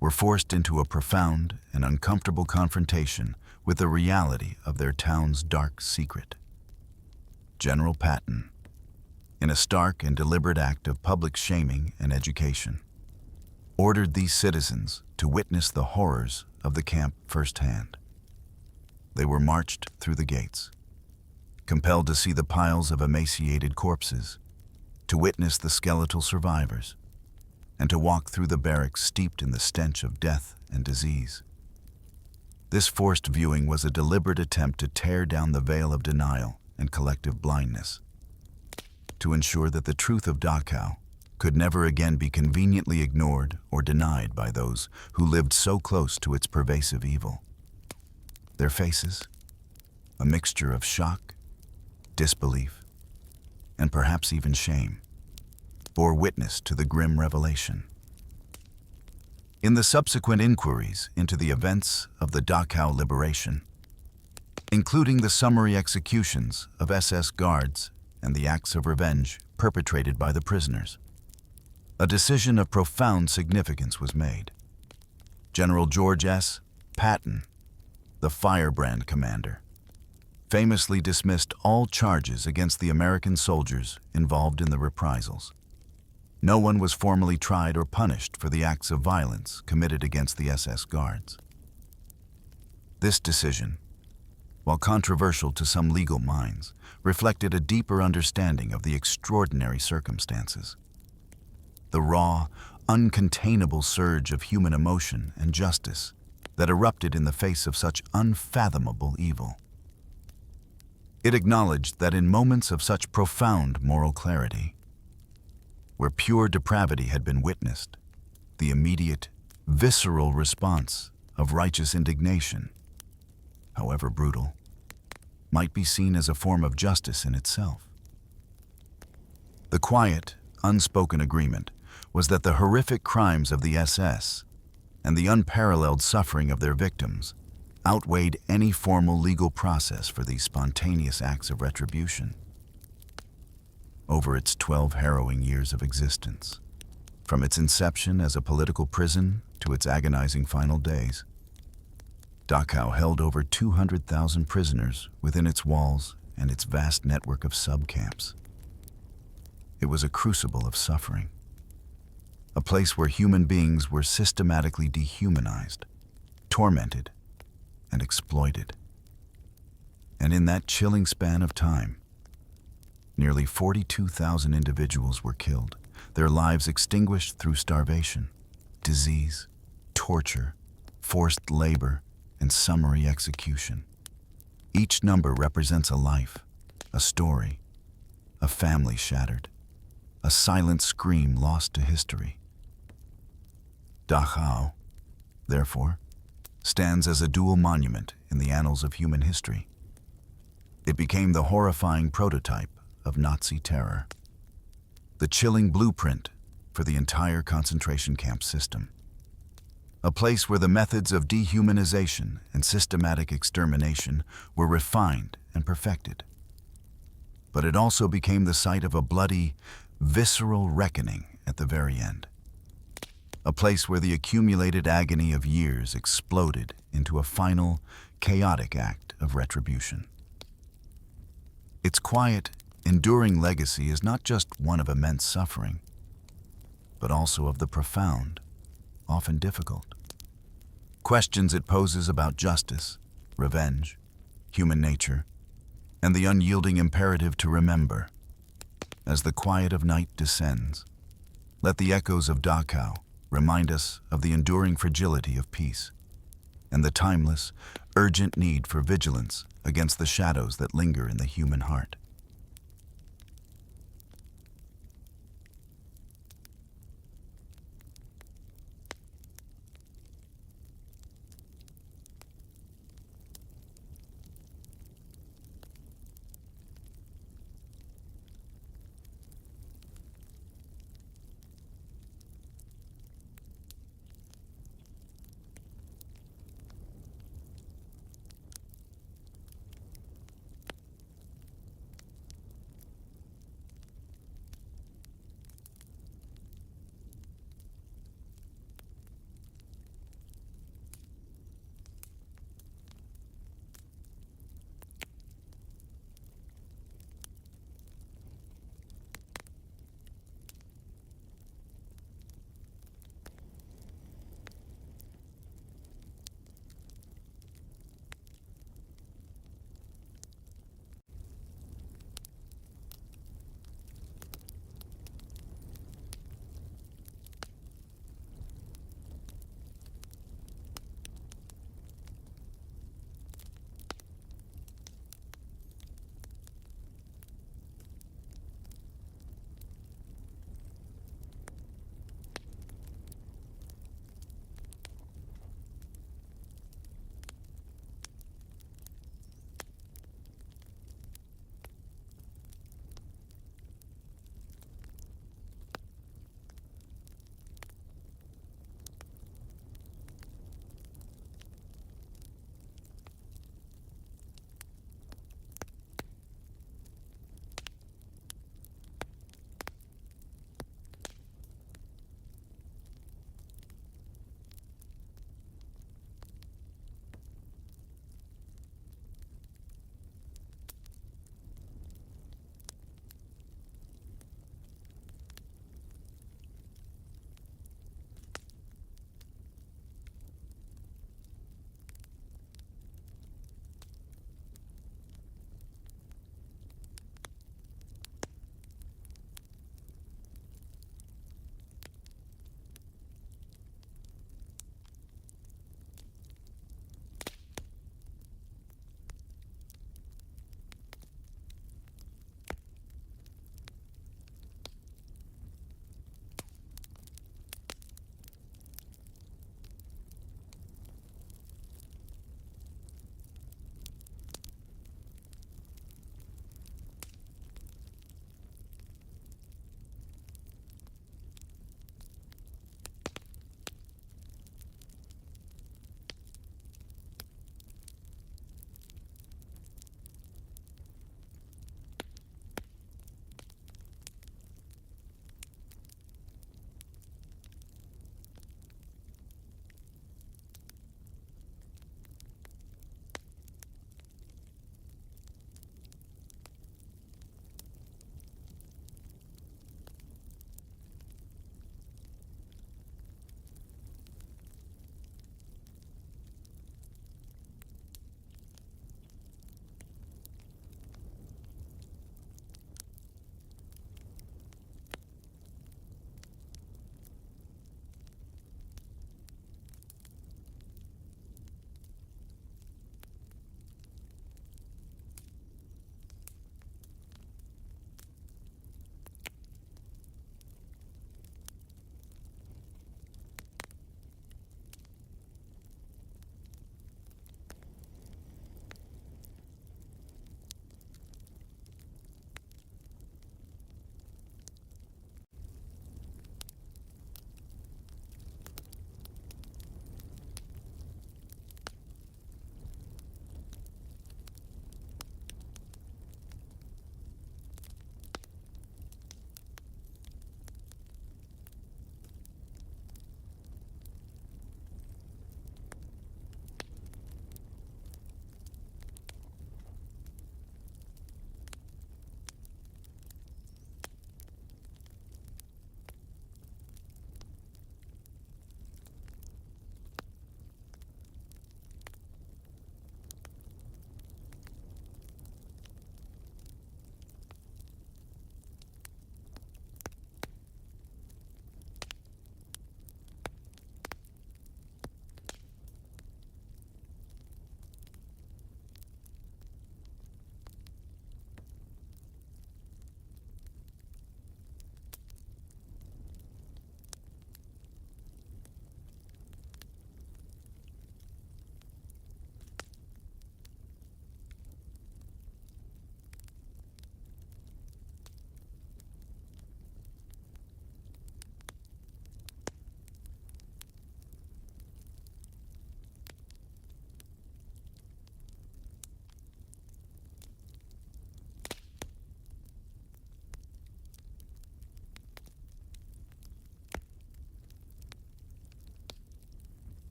were forced into a profound and uncomfortable confrontation with the reality of their town's dark secret. General Patton, in a stark and deliberate act of public shaming and education, ordered these citizens to witness the horrors of the camp firsthand. They were marched through the gates, compelled to see the piles of emaciated corpses, to witness the skeletal survivors, and to walk through the barracks steeped in the stench of death and disease. This forced viewing was a deliberate attempt to tear down the veil of denial and collective blindness, to ensure that the truth of Dachau could never again be conveniently ignored or denied by those who lived so close to its pervasive evil. Their faces, a mixture of shock, disbelief, and perhaps even shame, bore witness to the grim revelation. In the subsequent inquiries into the events of the Dachau liberation, including the summary executions of SS guards and the acts of revenge perpetrated by the prisoners, a decision of profound significance was made. General George S. Patton, the firebrand commander, famously dismissed all charges against the American soldiers involved in the reprisals. No one was formally tried or punished for the acts of violence committed against the SS guards. This decision, while controversial to some legal minds, reflected a deeper understanding of the extraordinary circumstances. The raw, uncontainable surge of human emotion and justice that erupted in the face of such unfathomable evil. It acknowledged that in moments of such profound moral clarity, where pure depravity had been witnessed, the immediate, visceral response of righteous indignation, however brutal, might be seen as a form of justice in itself. The quiet, unspoken agreement was that the horrific crimes of the SS and the unparalleled suffering of their victims outweighed any formal legal process for these spontaneous acts of retribution. Over its 12 harrowing years of existence, from its inception as a political prison to its agonizing final days, Dachau held over 200,000 prisoners within its walls and its vast network of subcamps. It was a crucible of suffering, a place where human beings were systematically dehumanized, tormented, and exploited. And in that chilling span of time, nearly 42,000 individuals were killed, their lives extinguished through starvation, disease, torture, forced labor, and summary execution. Each number represents a life, a story, a family shattered, a silent scream lost to history. Dachau, therefore, stands as a dual monument in the annals of human history. It became the horrifying prototype of Nazi terror, the chilling blueprint for the entire concentration camp system, a place where the methods of dehumanization and systematic extermination were refined and perfected. But it also became the site of a bloody, visceral reckoning at the very end, a place where the accumulated agony of years exploded into a final, chaotic act of retribution. Its quiet, enduring legacy is not just one of immense suffering, but also of the profound, often difficult, questions it poses about justice, revenge, human nature, and the unyielding imperative to remember. As the quiet of night descends, let the echoes of Dachau remind us of the enduring fragility of peace and the timeless, urgent need for vigilance against the shadows that linger in the human heart.